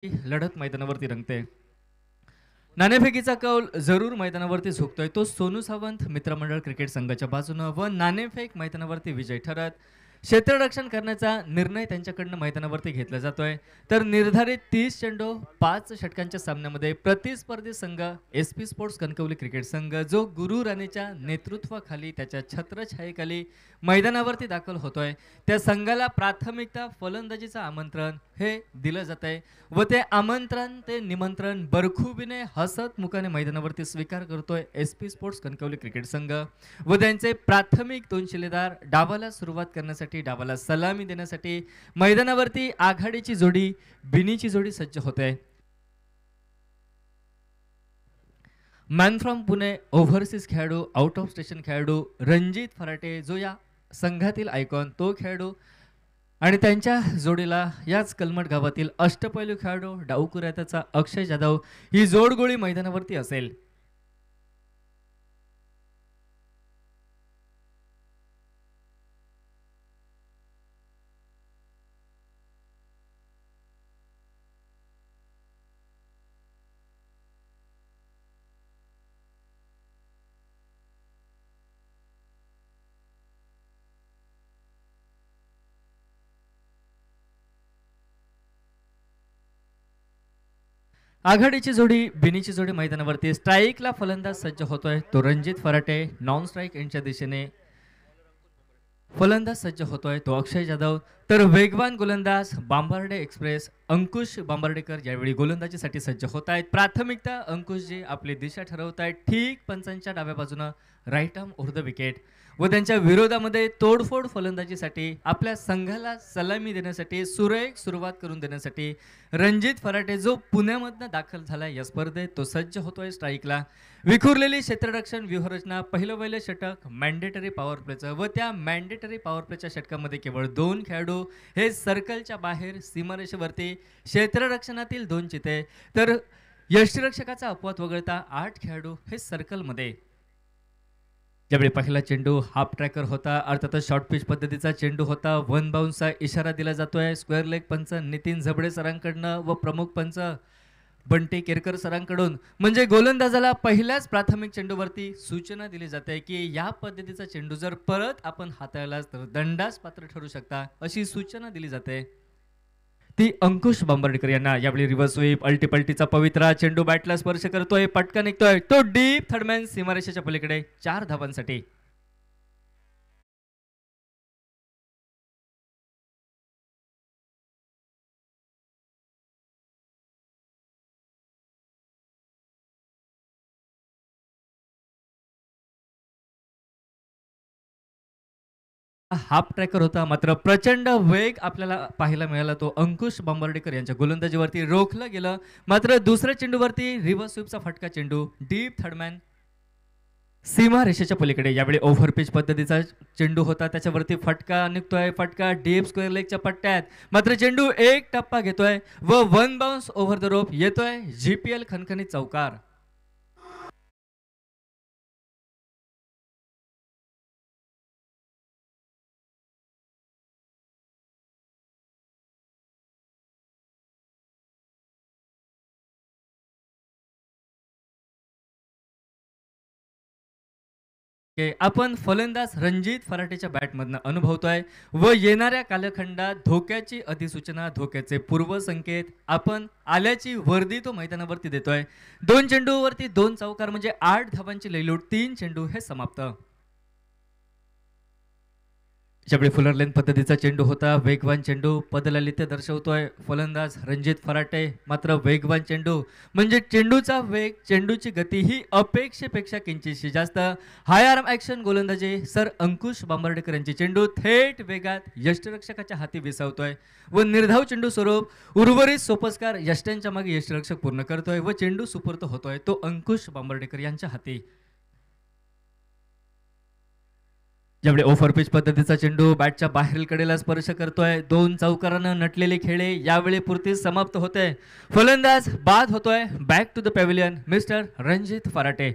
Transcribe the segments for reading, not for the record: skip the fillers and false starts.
लढत मैदानावरती रंगते. नाणेफेकीचा कौल जरूर मैदानावरती झुकतोय. तो सोनू सावंत मित्रमंडळ क्रिकेट संघाच्या बाजूनं व नाणेफेक मैदानावरती विजय ठरत क्षेत्ररक्षण करण्याचा निर्णय त्यांच्याकडनं मैदानावरती घेतला जातोय. तर निर्धारित 30 चेंडू 5 षटकांच्या सामन्यामध्ये प्रतिस्पर्धी संघ SP स्पोर्ट्स कणकवली क्रिकेट संघ जो गुरु राणेच्या नेतृत्वाखाली त्याच्या छत्रछायेखाली मैदानावरती दाखल होतोय त्या संघाला प्राथमिकता फलंदाजीचं आमंत्रण हे दिलं जात आहे व ते आमंत्रण ते निमंत्रण बरखुबीने हसत मुखाने मैदानावरती स्वीकार करतोय SP स्पोर्ट्स कणकवली क्रिकेट संघ व त्यांचे प्राथमिक दोन शिलेदार डावाला सुरुवात करण्यासाठी डावाला सलामी देण्यासाठी मैदानावरती आघाडीची जोडी बिनीची जोडी सज्ज होते. मॅन फ्रॉम पुणे ओव्हरसीज खेळाडू आउट ऑफ स्टेशन खेळाडू रणजित फराटे जो या संघातील आयकॉन तो खेळाडू आणि त्यांच्या जोडीला याच कलमट गावातील अष्टपैलू खेळाडू डाऊकुऱ्याचा अक्षय जाधव ही जोडगोळी मैदानावरती असेल. आघाडीची जोडी बिनीची जोडी मैदानावरती स्ट्राईकला फलंदाज सज्ज होतोय तो रणजित फराटे. नॉन स्ट्राईक यांच्या दिशेने फलंदाज सज्ज होतोय तो अक्षय जाधव. तर वेगवान गोलंदाज बांबार्डे एक्सप्रेस अंकुश बांबार्डेकर यावेळी गोलंदाजीसाठी सज्ज होत आहेत. प्राथमिकता अंकुशजी आपली दिशा ठरवत आहेत ठीक पंचांच्या डाव्या बाजूनं right arm over the wicket व त्यांच्या विरोधामध्ये तोडफोड फलंदाजीसाठी आपल्या संघाला सलामी देण्यासाठी सुरेख सुरुवात करून देण्यासाठी रणजित फराटे जो पुण्यामधनं दाखल झालाय या स्पर्धेत तो सज्ज होतोय स्ट्राईकला. विखुरलेली क्षेत्ररक्षण व्यूहरचना पहिलं षटक मॅन्डेटरी पॉवर प्लेचं व त्या मॅन्डेटरी पॉवर प्लेच्या षटकामध्ये केवळ 2 खेळाडू हे सर्कलच्या बाहेर सीमारेषेवरती क्षेत्ररक्षणातील 2 चिते तर यष्टिरक्षकाचा अपवाद वगळता 8 खेळाडू हे सर्कलमध्ये. ज्यावेळी पहिला चेंडू हाफ ट्रॅकर होता अर्थातच शॉर्ट पिच पद्धतीचा चेंडू होता. 1 बाउन्सचा इशारा दिला जातोय. स्क्वेअर लेग पंच नितीन झबडे सरांकडनं व प्रमुख पंच बंटी केरकर सरांकडून म्हणजे गोलंदाजाला पहिल्याच प्राथमिक चेंडूवरती सूचना दिली जाते की या पद्धतीचा चेंडू जर परत आपण हाताळलास तर दंडास पात्र ठरू शकता अशी सूचना दिली जाते. ती अंकुश बांबार्डेकर यांना यावेळी रिव्हर्स स्वीप अल्टीपल्टीचा पवित्रा चेंडू बॅटला स्पर्श करतोय पटका निघतोय तो डीप थर्डमॅन सीमारेषेच्या पलीकडे 4 धावांसाठी. हाफ ट्रॅकर होता मात्र प्रचंड वेग आपल्याला पाहायला मिळाला तो अंकुश बांबार्डेकर यांच्या गोलंदाजीवरती रोखलं गेलं मात्र दुसऱ्या चेंडूवरती रिव्हर्स स्वीपचा फटका चेंडू डीप थर्डमॅन सीमा रेषेच्या पलीकडे. यावेळी ओव्हर पिच पद्धतीचा चेंडू होता त्याच्यावरती फटका निघतोय फटका डीप स्क्वेअर लेगच्या पट्ट्यात मात्र चेंडू एक टप्पा घेतोय व 1 बाउन्स ओव्हर द रोप येतोय GPL खणखणीत चौकार. आपण फलंदाज रणजित फराटेच्या बॅटमधनं अनुभवतोय व येणाऱ्या कालखंडात धोक्याची अधिसूचना धोक्याचे पूर्वसंकेत आपण आल्याची वर्दी तो मैदानावरती देतोय. 2 चेंडूवरती 2 चौकार म्हणजे 8 धावांची लयलूट 3 चेंडू हे समाप्त. ज्यावेळी फुलर लेन पद्धतीचा चेंडू होता वेगवान चेंडू पदलालित्य दर्शवतोय फलंदाज रणजित फराटे मात्र वेगवान चेंडू म्हणजे चेंडूचा वेग चेंडूची गती ही अपेक्षेपेक्षा किंचितशी जास्त. हाय आर्म ॲक्शन गोलंदाजी सर अंकुश बांबार्डेकर यांची चेंडू थेट वेगात यष्टिरक्षकाच्या हाती विसावतोय व निर्धाव चेंडू स्वरूप उर्वरित सोपस्कार यष्ट्यांच्या मागे यष्टिरक्षक पूर्ण करतोय व चेंडू सुपूर्त होतोय तो अंकुश बांबार्डेकर यांच्या हाती. ज्यावेळी ओव्हर पिच पद्धतीचा चेंडू बॅटच्या बाहेरील कडेला स्पर्श करतोय 2 चौकारानं नटलेले खेळे यावेळी पुरती समाप्त होते. फलंदाज बाद होतोय back to the pavilion mister Ranjit Farate.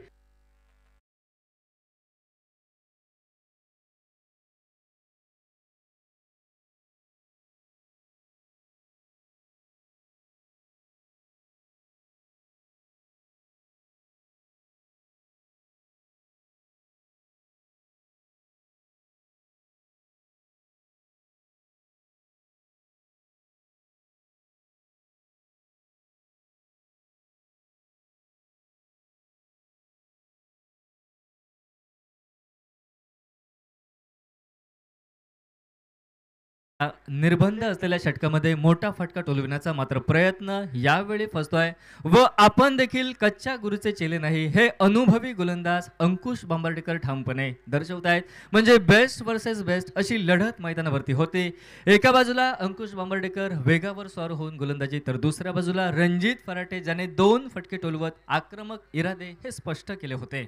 निर्बंध असलेल्या षटकामध्ये मोठा फटका टोलविण्याचा मात्र प्रयत्न यावेळी फसतोय व आपण देखील कच्च्या गुरुचे चेले नाही हे अनुभवी गोलंदाज अंकुश बांबर्डेकर ठामपणे दर्शवत आहेत. म्हणजे बेस्ट वर्सेस बेस्ट अशी लढत मैदानावरती होते. एका बाजूला अंकुश बांबर्डेकर वेगावर स्वार होऊन गोलंदाजी, तर दुसऱ्या बाजूला रणजित फराटे ज्याने 2 फटके टोलवत आक्रमक इरादे हे स्पष्ट केले होते.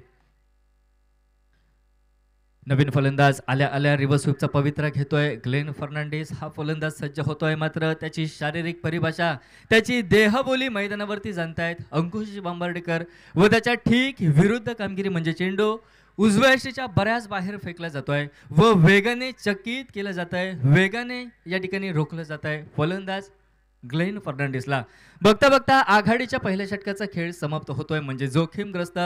नवीन फलंदाज आल्या आल्या रिव्हर्स स्वीपचा पवित्रा घेतोय. ग्लेन फर्नांडिस हा फलंदाज सज्ज होतोय, मात्र त्याची शारीरिक परिभाषा, त्याची देहबोली मैदानावरती जाणतायत अंकुश बांबर्डेकर व त्याच्या ठीक विरुद्ध कामगिरी म्हणजे चेंडू उजव्या यष्टीच्या बऱ्याच बाहेर फेकला जातोय व वेगाने चकित केलं जात आहे, वेगाने या ठिकाणी रोखलं जात आहे फलंदाज ग्लेन फर्नांडिसला. बघता बघता आघाडीच्या पहिल्या षटकाचा खेळ समाप्त होतोय. म्हणजे जोखीमग्रस्त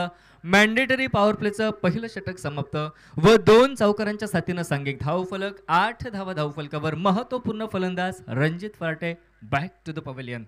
मॅन्डेटरी पॉवर प्लेचं पहिलं षटक समाप्त व 2 चौकारांच्या साथीनं सांघिक धावफलक, 8 धावा धावफलकावर महत्वपूर्ण फलंदाज Ranjit Farate back to the pavilion.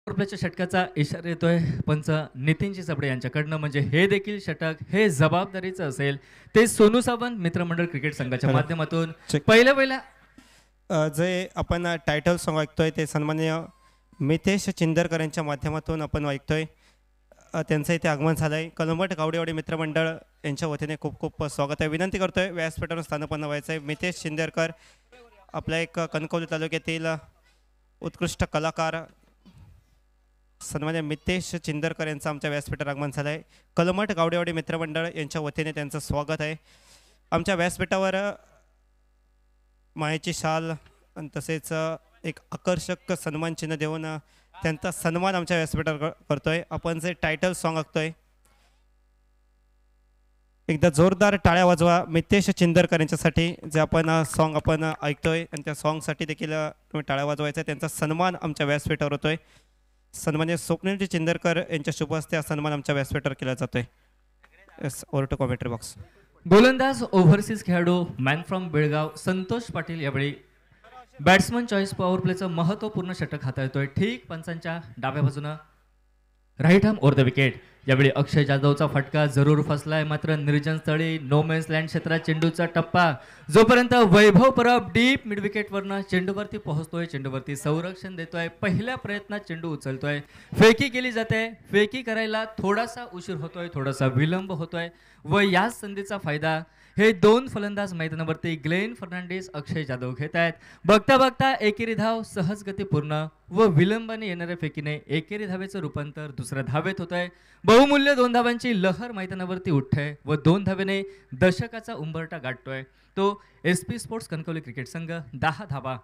प्लेच्या षटकाचा इशारा येतोय पंच नितीनजी चबडे यांच्याकडनं. म्हणजे हे देखील षटक हे जबाबदारीचं असेल. ते सोनू सावंत मित्रमंडळ क्रिकेट संघाच्या माध्यमातून पहिल्या जे आपण टायटल सॉन्ग ऐकतोय ते सन्माननीय मितेश चिंदरकर यांच्या माध्यमातून आपण ऐकतोय. त्यांचं इथे आगमन झालं आहे. कलंबट गावडेवाडी मित्रमंडळ यांच्या वतीने खूप खूप स्वागत आहे. विनंती करतोय व्यासपीठावर स्थानपन्न व्हायचं आहे. मितेश चिंदरकर आपल्या एक कणकवली तालुक्यातील उत्कृष्ट कलाकार सन्मान्य मितेश चिंदरकर यांचं आमच्या व्यासपीठावर आगमन झालं आहे. कलमट गावडेवाडी मित्रमंडळ यांच्या वतीने त्यांचं स्वागत आहे. आमच्या व्यासपीठावर मायेची शाल आणि तसेच एक आकर्षक सन्मान चिन्ह देऊन त्यांचा सन्मान आमच्या व्यासपीठावर करतोय. आपण जे टायटल सॉन्ग ऐकतोय एकदा जोरदार टाळ्या वाजवा मितेश चिंदरकर यांच्यासाठी. जे आपण सॉन्ग आपण ऐकतोय आणि त्या सॉन्गसाठी देखील तुम्ही टाळ्या वाजवायचा. त्यांचा सन्मान आमच्या व्यासपीठावर होतोय. सन्मान्य स्वप्नीलजी चिंदरकर यांच्या शुभ हस्ते सन्मान आमच्या व्यासपीठावर केला जातोय. Over to commentary box. गोलंदाज ओव्हरसीज खेळाडू मॅन फ्रॉम बेळगाव संतोष पाटील यावेळी बॅट्समन चॉईस पॉवर प्लेचं महत्वपूर्ण षटक हाताळतोय. ठीक पंचांच्या डाव्या बाजूनं right arm over the wicket. यावेळी अक्षय जाधवचा फटका जरूर फसलाय, मात्र निर्जन स्थळी नो मेन्स लँड क्षेत्रात चेंडूचा टप्पा जोपर्यंत वैभव परब डीप मिड विकेटवरनं चेंडूवरती पोहोचतोय, चेंडूवरती संरक्षण देतोय. पहिल्या प्रयत्नात चेंडू उचलतोय, फेकी केली जाते. फेकी करायला थोडासा उशीर होतोय, थोडासा विलंब होतोय व याच संधीचा फायदा हे 2 फलंदाज मैदानावरती ग्लेन फर्नांडिस, अक्षय जाधव घेत आहेत. बघता बघता एकेरी धाव सहज गती पूर्ण व विलंबाने येणाऱ्या फेकीने एकेरी धावेचं रूपांतर दुसऱ्या धावेत होत आहे. बहुमूल्य 2 धावांची लहर मैदानावरती उठते व 2 धावेने दशकाचा उंबरठा गाठतोय तो SP स्पोर्ट्स कणकवली क्रिकेट संघ. 10 धावा.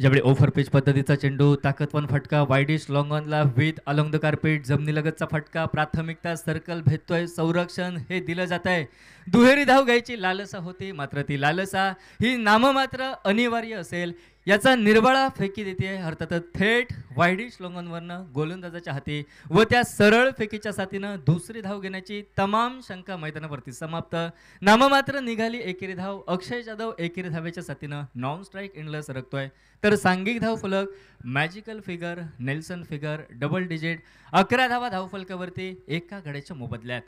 ज्यावेळी ओव्हर पिच पद्धतीचा चेंडू, ताकदवान फटका वाईडिश लॉंग ऑनला विथ अलॉंग द कार्पेट, जमिनीलगतचा फटका, प्राथमिकता सर्कल भेटतोय, संरक्षण हे दिलं जात आहे. दुहेरी धाव घ्यायची लालसा होती, मात्र ती लालसा ही नाममात्र अनिवार्य असेल याचा निर्वाळा फेकी देते. अर्थातच थेट वाईडिश लॉंगॉनवरनं गोलंदाजाच्या हाती व त्या सरळ फेकीच्या साथीनं दुसरी धाव घेण्याची तमाम शंका मैदानावरती समाप्त. नाममात्र निघाली एकेरी धाव. अक्षय जाधव एकेरी धावेच्या साथीनं नॉन स्ट्राईक इंडला सरकतोय, तर सांघिक धाव फलक magical figure, Nelson figure, double digit 11 धावा धावफलकावरती एका गड्याच्या मोबदल्यात.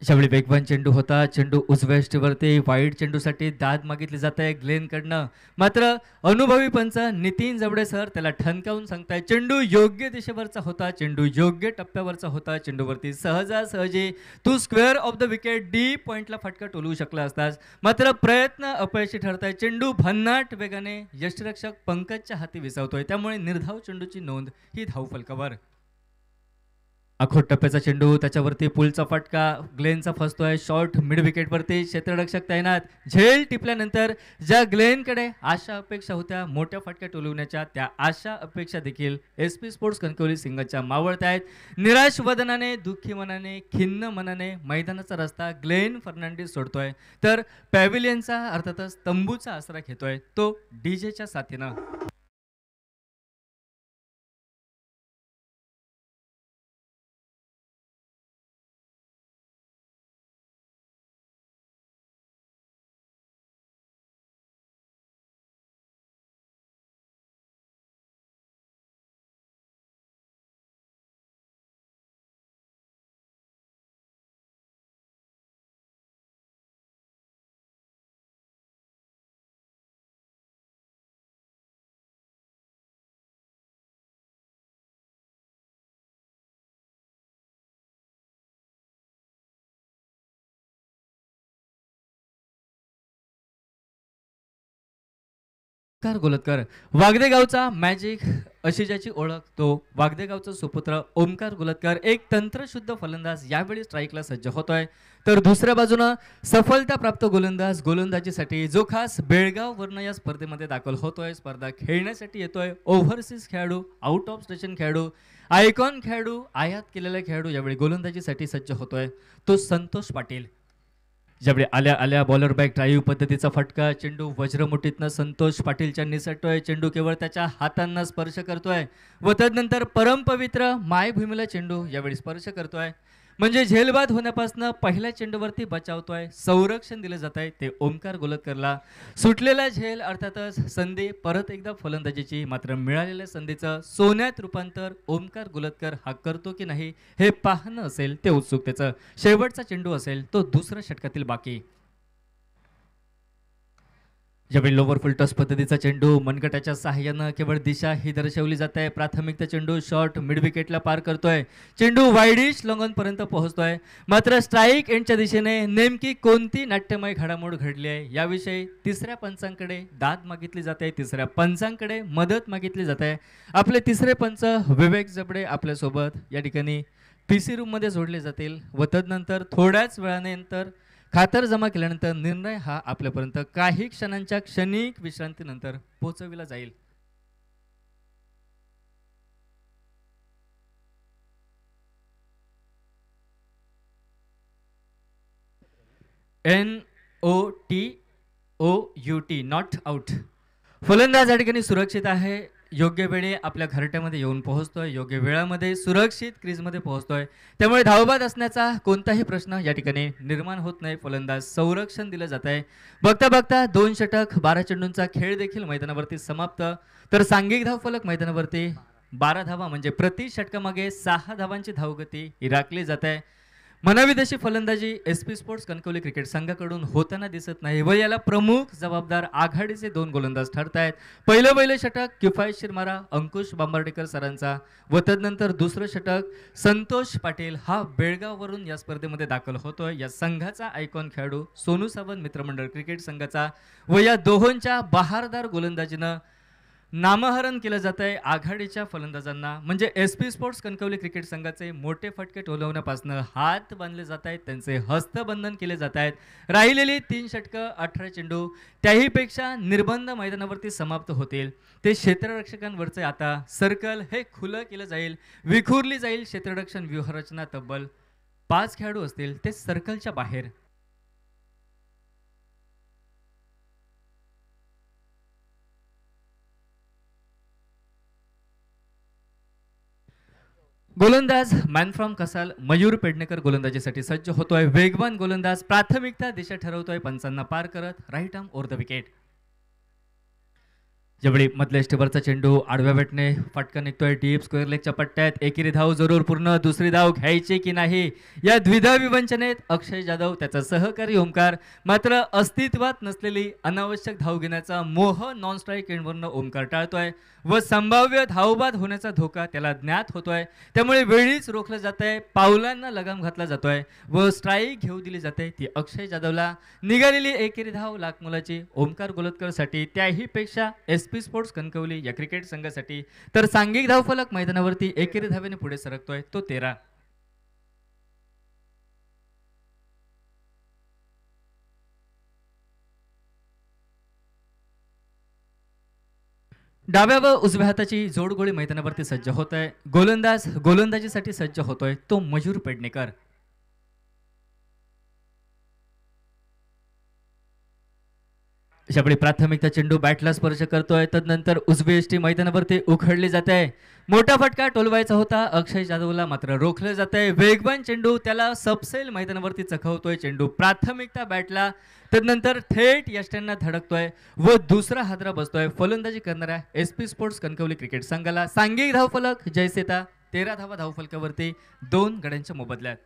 ज्यावेळी वेगवान चेंडू होता, चेंडू उजव्या यष्टीवरती वाईड चेंडूसाठी दाद मागितली जात आहे ग्लेनकडनं, मात्र अनुभवी पंच नितीन जबडे सर त्याला ठणकावून सांगताय चेंडू योग्य दिशेवरचा होता, चेंडू योग्य टप्प्यावरचा होता, चेंडूवरती सहजासहजी तू square off the wicket deep पॉइंटला फटका टोलवू शकला असतास, मात्र प्रयत्न अपयशी ठरताय. चेंडू भन्नाट वेगाने यष्टिरक्षक पंकजच्या हाती विसावतोय, त्यामुळे निर्धाव चेंडूची नोंद ही धावफलकावर. आखोट टप्प्याचा चेंडू, त्याच्यावरती पुलचा फटका, ग्लेनचा फसतोय शॉर्ट मिड विकेटवरती, क्षेत्ररक्षक तैनात. झेल टिपल्यानंतर ज्या ग्लेनकडे आशा अपेक्षा होत्या मोठ्या फटक्या टोलवण्याच्या, त्या आशा अपेक्षा देखील SP स्पोर्ट्स कणकवली सिंगच्या मावळत आहेत. निराश वदनाने, दुःखी मनाने, खिन्न मनाने मैदानाचा रस्ता ग्लेन फर्नांडिस सोडतोय, तर पॅव्हिलियनचा अर्थातच तंबूचा आसरा घेतोय तो DJच्या साथीनं. कार गोलतकर वागदे गावचा मॅजिक अशी ज्याची ओळख तो वागदे गावचा सुपुत्र ओमकार गोलतकर एक तंत्रशुद्ध फलंदाज यावेळी स्ट्राईकला सज्ज होतोय. तर दुसऱ्या बाजूनं सफलता प्राप्त गोलंदाज गोलंदाजीसाठी जो खास बेळगाव वर्ण या स्पर्धेमध्ये दाखल होतोय, स्पर्धा खेळण्यासाठी येतोय. ओव्हरसीज खेळाडू, आउट ऑफ स्टेशन खेळाडू, आयकॉन खेळाडू, आयात केलेला खेळाडू यावेळी गोलंदाजीसाठी सज्ज होतोय तो संतोष पाटील. ज्यावेळी आल्या आल्या बॉलर बॅक ड्राईव्ह पद्धतीचा फटका, चेंडू वज्रमुठीतनं संतोष पाटीलच्या निसटतोय. चेंडू केवळ त्याच्या हातांना स्पर्श करतोय व तदनंतर परमपवित्र मायभूमीला चेंडू यावेळी स्पर्श करतोय. म्हणजे झेलबाद होण्यापासून पहिल्या चेंडूवरती बचावतोय, संरक्षण दिलं जात आहे ते ओमकार गोलतकरला. सुटलेला झेल अर्थातच संधी परत एकदा फलंदाजीची, मात्र मिळालेल्या संधीचं सोन्यात रूपांतर ओमकार गोलतकर हा करतो की नाही हे पाहणं असेल ते उत्सुकतेचं. शेवटचा चेंडू असेल तो दुसऱ्या षटकातील बाकी. ज्यावेळी लोवर फुल टॉस पद्धतीचा चेंडू मनगटाच्या सहाय्यानं केवळ दिशा ही दर्शवली जाते आहे. प्राथमिकता चेंडू शॉर्ट मिड विकेटला पार करतोय. चेंडू वाईडिश लॉंगॉन पर्यंत पोहोचतोय. मात्र स्ट्राईक एंडच्या दिशेने नेमकी कोणती नाट्यमय घडामोड घडली आहे याविषयी तिसऱ्या पंचांकडे दाद मागितली जाते, तिसऱ्या पंचांकडे मदत मागितली जाते. आपले तिसरे पंच विवेक जबडे आपल्यासोबत या ठिकाणी PC रूममध्ये जोडले जातील व तदनंतर थोड्याच वेळानंतर खातर जमा केल्यानंतर निर्णय हा आपल्यापर्यंत काही क्षणांच्या क्षणिक विश्रांतीनंतर पोहोचविला जाईल. NOTOUT not out. फलंदाज या ठिकाणी सुरक्षित आहे, योग्य वेळी आपल्या घरट्यामध्ये येऊन पोहोचतोय, योग्य वेळामध्ये सुरक्षित क्रीजमध्ये पोहोचतोय. त्यामुळे धावबाद असण्याचा कोणताही प्रश्न या ठिकाणी निर्माण होत नाही. फलंदाज संरक्षण दिलं जात आहे. बघता बघता 2 षटक 12 चेंडूंचा खेळ देखील मैदानावरती समाप्त. तर सांघिक धावफलक मैदानावरती 12 धावा म्हणजे प्रति षटकामागे 6 धावांची धावगती ही राखली जात आहे. म्हणावी तशी फलंदाजी SP स्पोर्ट्स कणकवली क्रिकेट संघाकडून होताना दिसत नाही व याला प्रमुख जबाबदार आघाडीचे 2 गोलंदाज ठरत आहेत. पहिलं षटक किफायतशीर मारा अंकुश बांबर्डेकर सरांचा व तदनंतर दुसरं षटक संतोष पाटील हा बेळगाववरून या स्पर्धेमध्ये दाखल होतोय. या संघाचा आयकॉन खेळाडू सोनू सावंत मित्रमंडळ क्रिकेट संघाचा व या दोहोंच्या बहारदार गोलंदाजीनं नामहरण केलं जात आहे आघाडीच्या फलंदाजांना. म्हणजे SP स्पोर्ट्स कणकवली क्रिकेट संघाचे मोठे फटके टोलवण्यापासून हात बांधले जात आहेत, त्यांचे हस्तबंधन केले जात आहेत. राहिलेली 3 षटकं 18 चेंडू त्याहीपेक्षा निर्बंध मैदानावरती समाप्त होतील. ते क्षेत्ररक्षकांवरचे आता सर्कल हे खुलं केलं जाईल, विखुरली जाईल क्षेत्ररक्षण व्यूहरचना. तब्बल 5 खेळाडू असतील ते सर्कलच्या बाहेर. गोलंदाज मॅन फ्रॉम कसाल मयूर पेडणेकर गोलंदाजीसाठी सज्ज होतोय. वेगवान गोलंदाज प्राथमिकता दिशा ठरवतोय पंचांना पार करत. Right arm over the wicket. ज्यावेळी मधल्या स्टेवरचा चेंडू आडव्या बॅटने फटका निघतोय डीप स्क्वेअर लेगच्या पट्ट्यात. एकेरी धाव जरूर पूर्ण, दुसरी धाव घ्यायची की नाही या द्विधा विवंचनेत अक्षय जाधव त्याचा सहकारी ओमकार. मात्र अस्तित्वात नसलेली अनावश्यक धाव घेण्याचा मोह नॉन स्ट्राईक एंडवरनं ओमकार टाळतोय व संभाव्य धावबाद होण्याचा धोका त्याला ज्ञात होतोय. त्यामुळे वेळीच रोखलं जात आहे, पावलांना लगाम घातला जातोय व स्ट्राईक घेऊ दिली जाते ती अक्षय जाधवला. निघालेली एकेरी धाव लाखमोलाची ओमकार गोलतकरसाठी, त्याही पेक्षा SP स्पोर्ट्स कणकवली या क्रिकेट संघासाठी. तर सांघिक धावफलक मैदानावरती एकेरी धावेने पुढे सरकतोय तो 13. डाव्या व उजव्या हाताची जोडगोळी मैदानावरती सज्ज होत आहे. गोलंदाज गोलंदाजीसाठी सज्ज होतोय तो मयूर पेडणेकर. अशावेळी प्राथमिकता चेंडू बॅटला स्पर्श करतोय. तदनंतर उजवी यष्टी मैदानावरती उखडली जाते. मोठा फटका टोलवायचा होता अक्षय जाधवला, मात्र रोखलं जातंय. वेगवान चेंडू त्याला सबसेल मैदानावरती चखवतोय. चेंडू प्राथमिकता बॅटला, तदनंतर थेट यष्ट्यांना धडकतोय व दुसरा हादरा बसतोय. फलंदाजी करणाऱ्या SP स्पोर्ट्स कणकवली क्रिकेट संघाला सांघिक धावफलक जयसेता 13 धावा धावफलकावरती 2 गड्यांच्या मोबदल्यात.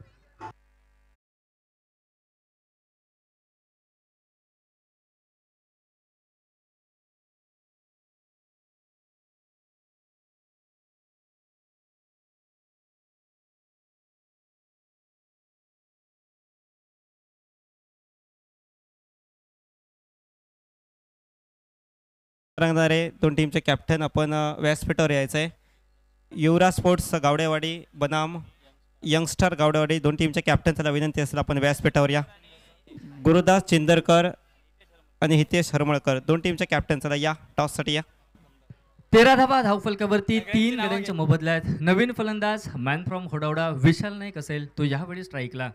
रंगणारे दोन टीमचे कॅप्टन आपण व्यासपीठावर यायचं आहे. युवराज स्पोर्ट्स गावडेवाडी बनाम यंगस्टर गावडेवाडी दोन टीमच्या कॅप्टनला विनंती असेल आपण व्यासपीठावर या. गुरुदास चिंदरकर आणि हितेश हरमळकर दोन टीमच्या कॅप्टनला या, टॉससाठी या. 13 धावा धावफलकावरती 3 गड्यांच्या मोबदल्यात. नवीन फलंदाज मॅन फ्रॉम होडावडा विशाल नाईक असेल, तो यावेळी स्ट्राईकला.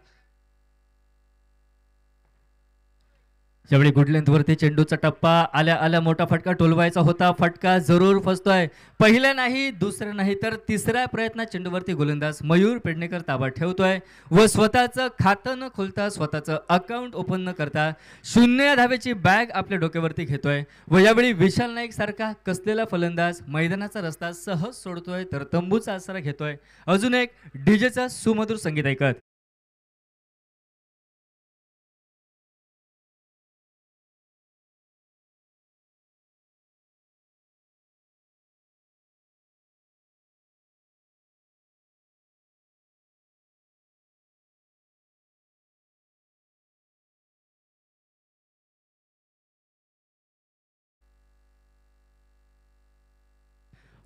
ज्यावेळी गुड लेंथवरती चेंडूचा टप्पा आल्या आल्या मोठा फटका टोलवायचा होता. फटका जरूर फसतोय. पहिल्या नाही, दुसऱ्या नाही, तर तिसऱ्या प्रयत्नात चेंडूवरती गोलंदाज मयूर पेडणेकर ताबा ठेवतोय व स्वतःचं खातं न खोलता, स्वतःचं अकाउंट ओपन न करता 0 धावेची बॅग आपल्या डोक्यावरती घेतोय. व यावेळी विशाल नाईक सारखा कसलेला फलंदाज मैदानाचा रस्ता सहज सोडतोय तर तंबूचा आसरा घेतोय. अजून एक डीजेचा सुमधुर संगीत ऐकत.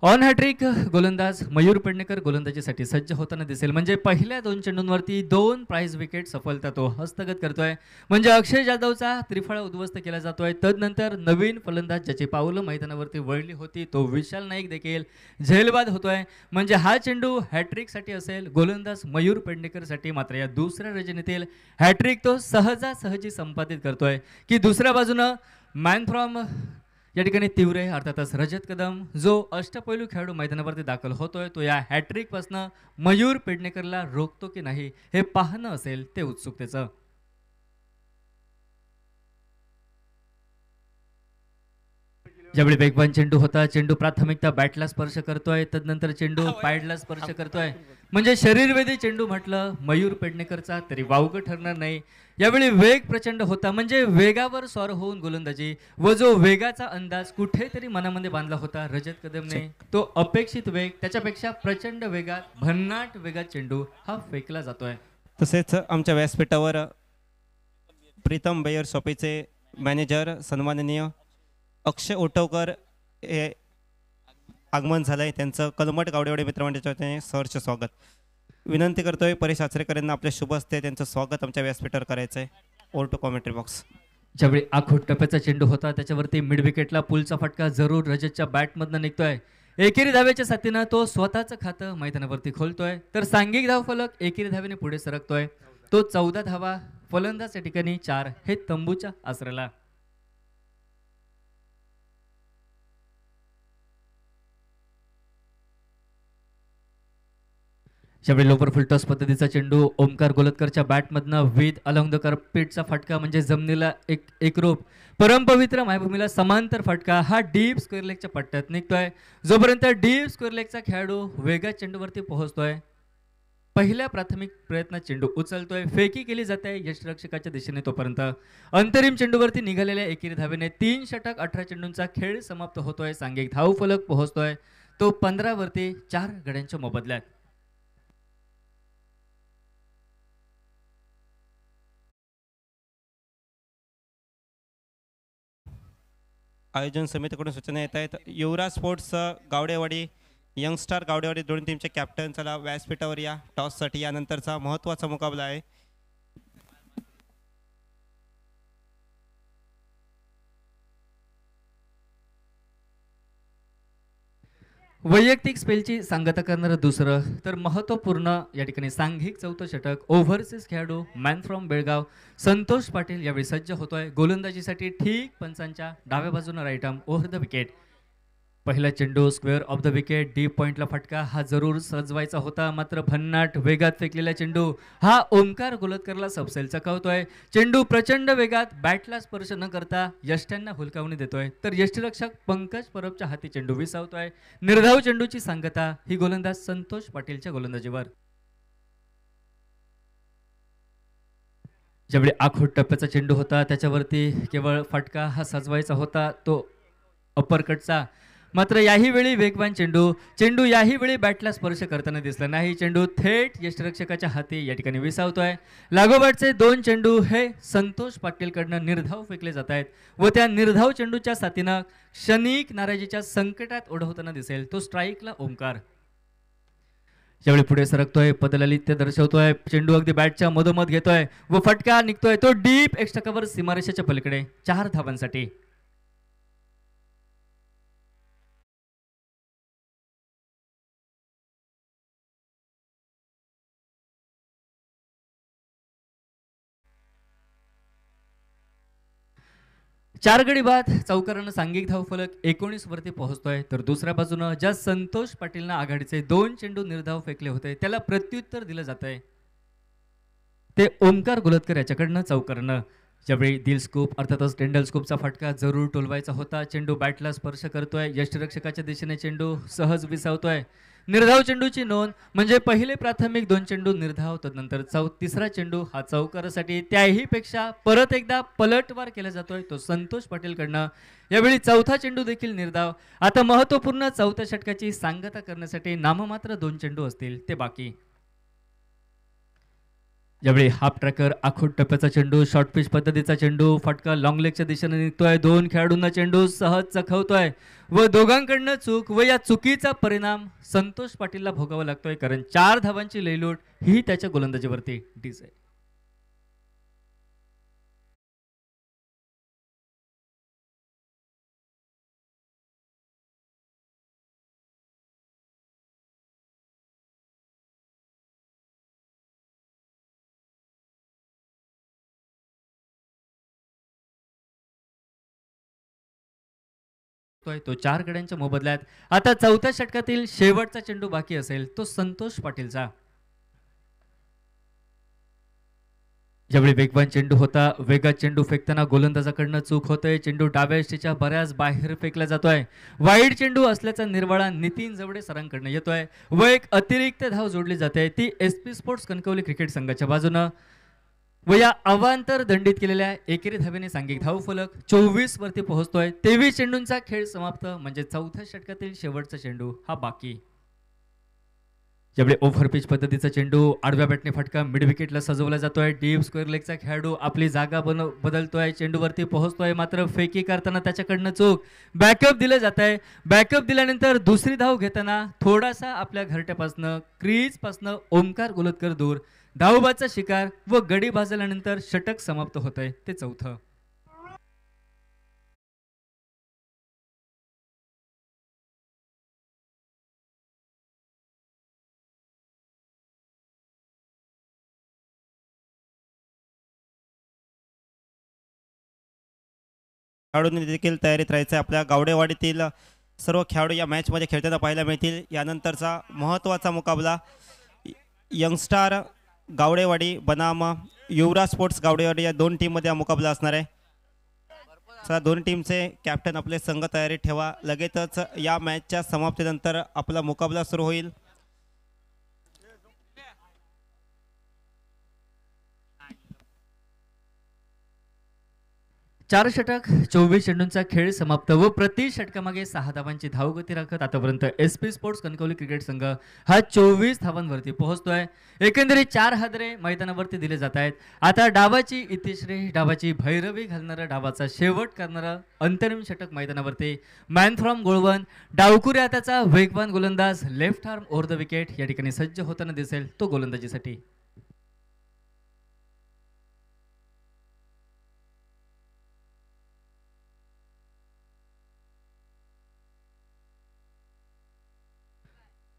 ऑन हॅट्रिक गोलंदाज मयूर पेडणेकर गोलंदाजीसाठी सज्ज होताना दिसेल. म्हणजे पहिल्या 2 चेंडूंवरती 2 प्राइज विकेट सफलता तो हस्तगत करतोय. म्हणजे अक्षय जाधवचा त्रिफळा उद्ध्वस्त केला जातोय. तदनंतर नवीन फलंदाज ज्याची पावलं मैदानावरती वळली होती तो विशाल नाईक देखील झेलबाद होतोय. म्हणजे हा चेंडू हॅट्रिकसाठी असेल गोलंदाज मयूर पेडणेकरसाठी. मात्र या दुसऱ्या रजनीतील हॅट्रिक तो सहजासहजी संपादित करतोय की दुसऱ्या बाजूनं मॅन फ्रॉम या ठिकाणी तीव्र अर्थातच रजत कदम जो अष्टपैलू खेळाडू मैदानावरती दाखल होतोय तो या हॅट्रिकपासनं मयूर पेडणेकरला रोखतो की नाही हे पाहणं असेल ते उत्सुकतेचं. ज्यावेळी वेगवान चेंडू होता, चेंडू प्राथमिकता बॅटला स्पर्श करतोय, तदनंतर चेंडू पॅडला स्पर्श करतोय. म्हणजे शरीरवेदी चेंडू म्हटलं मयूर पेडणेकरचा तरी वावगं ठरणार नाही. यावेळी वेग प्रचंड होता. म्हणजे वेगावर स्वार होऊन गोलंदाजी व जो वेगाचा अंदाज कुठेतरी मनामध्ये बांधला होता रजत कदमने, तो अपेक्षित वेग त्याच्यापेक्षा प्रचंड वेगात, भन्नाट वेगात चेंडू हा फेकला जातोय. तसेच आमच्या व्यासपीठावर प्रीतम बेयर शॉपीचे मॅनेजर सन्माननीय अक्षय ओटवकर हे आगमन झालंय. त्यांचं कलमट गावडेवाडी मित्रमंडळाच्या वतीने सहर्ष स्वागत. विनंती करतोय परेश आचरेकर यांना आपल्या शुभ हस्ते त्यांचं स्वागत आमच्या व्यासपीठावर करायचं आहे. Over to commentary box. ज्यावेळी आखोट टप्प्याचा चेंडू होता त्याच्यावरती मिड विकेटला पुलचा फटका जरूर रजतच्या बॅटमधनं निघतोय. एकेरी धावेच्या साथीनं तो स्वतःचं खातं मैदानावरती खोलतोय तर सांघिक धावफलक एकेरी धावेने पुढे सरकतोय. तो 14 धावा, फलंदाज या ठिकाणी 4 हे तंबूच्या आसऱ्याला. ज्यावेळी लोपर फुलटॉस पद्धतीचा चेंडू ओमकार गोलतकरच्या बॅटमधनं विथ अलॉंग द करपेटचा फटका म्हणजे जमिनीला एक रूप परमपवित्र मायभूमीला समांतर फटका हा डीप स्क्वेअर लेगच्या पट्ट्यात निघतोय. जोपर्यंत डीप स्क्वेअर लेगचा खेळाडू वेगात चेंडूवरती पोहोचतोय, पहिल्या प्राथमिक प्रयत्नात चेंडू उचलतोय, फेकी केली जाते यष्टिरक्षकाच्या दिशेने, तोपर्यंत अंतरिम चेंडूवरती निघालेल्या एकेरी धावेने 3 षटक 18 चेंडूंचा खेळ समाप्त होतोय. सांघिक धावफलक पोहोचतोय तो 15 वरती 4 गड्यांच्या मोबदल्यात. आयोजन समितीकडून सूचना येत आहेत. युवराज स्पोर्ट्स गावडेवाडी, यंगस्टर गावडेवाडी दोन टीमचे कॅप्टन चला व्यासपीठावर या. टॉससाठी यानंतरचा महत्त्वाचा मुकाबला आहे. वैयक्तिक स्पेलची सांगता करणारं दुसरं तर महत्त्वपूर्ण या ठिकाणी सांघिक 4थं षटक ओव्हरसीज खेळाडू मॅन फ्रॉम बेळगाव संतोष पाटील यावेळी सज्ज होतोय गोलंदाजीसाठी. ठीक पंचांच्या डाव्या बाजूनं right arm over the wicket. पहिला चेंडू square off the wicket, deep पॉइंटला फटका हा जरूर सजवायचा होता. मात्र भन्नाट वेगात फेकलेला चेंडू हा ओमकार गोलतकरला सबसेल चकावतोय. चेंडू प्रचंड वेगात बॅटला स्पर्श न करता यष्ट्यांना हुलकावणी देतोय तर यष्टिरक्षक पंकज परबच्या हाती चेंडू विसावतोय. निर्धाव चेंडूची सांगता ही गोलंदाज संतोष पाटीलच्या गोलंदाजीवर. ज्यावेळी आखोट टप्प्याचा चेंडू होता त्याच्यावरती केवळ फटका हा सजवायचा होता, तो अपरकटचा. मात्र याही वेळी वेगवान चेंडू याही वेळी बॅटला स्पर्श करताना दिसला नाही. चेंडू थेट यष्टिरक्षकाच्या हाती या ठिकाणी विसावतोय. लागोपाठचे 2 चेंडू हे संतोष पाटीलकडनं निर्धाव फेकले जात आहेत व त्या निर्धाव चेंडूच्या साथीनं क्षणिक नाराजीच्या संकटात ओढवताना दिसेल तो स्ट्राईकला ओंकार. यावेळी पुढे सरकतोय, पदललित्य दर्शवतोय, चेंडू अगदी बॅटच्या मधोमध घेतोय व फटका निघतोय तो डीप एक्स्ट्रा कव्हर सीमारेषेच्या पलीकडे 4 धावांसाठी. चार गडी बाद चौकारानं सांघिक धावफलक 19 वरती पोहोचतोय. तर दुसऱ्या बाजूनं ज्या संतोष पाटीलनं आघाडीचे 2 चेंडू निर्धाव फेकले होते त्याला प्रत्युत्तर दिलं जात आहे ते ओमकार गुलतकर याच्याकडनं चौकारानं. ज्यावेळी दिल स्कूप अर्थातच टेंडल स्कूपचा फटका जरूर टोलवायचा होता. चेंडू बॅटला स्पर्श करतोय, यष्टिरक्षकाच्या दिशेने चेंडू सहज विसावतोय. निर्धाव चेंडूची नोंद म्हणजे पहिले प्राथमिक 2 चेंडू निर्धाव, तदनंतर तिसरा चेंडू हा चौकारासाठी त्याही पेक्षा परत एकदा पलटवार केला जातोय तो संतोष पाटीलकडनं. यावेळी चौथा चेंडू देखील निर्धाव. आता महत्त्वपूर्ण चौथ्या षटकाची सांगता करण्यासाठी नाममात्र 2 चेंडू असतील ते बाकी. यावेळी हाफ ट्रॅकर आखूड टप्प्याचा चेंडू, शॉर्ट पिच पद्धतीचा चेंडू, फटका लॉंग लेगच्या दिशेने निघतोय. 2 खेळाडूंना चेंडू सहज चखवतोय व दोघांकडनं चूक व या चुकीचा परिणाम संतोष पाटीलला भोगावा लागतोय कारण 4 धावांची लयलूट ही त्याच्या गोलंदाजीवरती डीज आहे. तो 4 गड्यांच्या मोबदल्यात आता चौथ्या षटकातील शेवटचा चेंडू बाकी असेल तो संतोष पाटीलचा. ज्यावेळी वेगवान चेंडू होता, वेगात चेंडू फेकताना गोलंदाजाकडनं चूक होते. चेंडू डाव्या यष्टीच्या बऱ्याच बाहेर फेकला जातोय. वाईड चेंडू असल्याचा निर्वाळा नितीन जवडे सरांकडनं येतोय व एक अतिरिक्त धाव जोडली जाते ती SP स्पोर्ट्स कणकवली क्रिकेट संघाच्या बाजूनं व या अवांतर दंडित केलेल्या एकेरी धावेने सांघिक धावफलक 24 वरती पोहोचतोय. 23 चेंडूंचा खेळ समाप्त म्हणजे चौथ्या षटकातील शेवटचा चेंडू हा बाकी. ज्यावेळी ओव्हरपिच पद्धतीचा चेंडू आडव्या बॅटने फटका मिड विकेटला सजवला जातोय. डीप स्क्वेअर लेगचा खेळाडू आपली जागा बदलतोय, चेंडूवरती पोहोचतोय मात्र फेकी करताना त्याच्याकडनं चूक. बॅकअप दिलं जात आहे. बॅकअप दिल्यानंतर दुसरी धाव घेताना थोडासा आपल्या घरट्यापासनं क्रीजपासनं ओमकार गुलतकर दूर. धावबाचा शिकार व गडी भाजल्यानंतर षटक समाप्त होतंय ते चौथं. खेळाडूंनी देखील तयारीत राहायचं. आपल्या गावडेवाडीतील सर्व खेळाडू या मॅचमध्ये खेळताना पाहायला मिळतील. यानंतरचा महत्त्वाचा मुकाबला यंगस्टार गावडेवाडी बनाम युवराज स्पोर्ट्स गावडेवाडी या 2 टीममध्ये हा मुकाबला असणार आहे. चला, 2 टीमचे कॅप्टन आपले संघ तयारीत ठेवा. लगेचच या मॅचच्या समाप्तीनंतर आपला मुकाबला सुरू होईल. चार षटक 24 चेंडूंचा खेळ समाप्त व प्रति षटकामागे 6 धावांची धावगती राखत आतापर्यंत SP स्पोर्ट्स कणकवली क्रिकेट संघ हा 24 धावांवरती पोहोचतोय. एकंदरीत 4 हादरे मैदानावरती दिले जात आहेत. आता डावाची इतिश्री, डावाची भैरवी घालणारा, डावाचा शेवट करणारा अंतरिम षटक मैदानावरती. मॅन फ्रॉम गोळवण डावकुरी हाताचा वेगवान गोलंदाज left arm over the wicket या ठिकाणी सज्ज होताना दिसेल तो गोलंदाजीसाठी.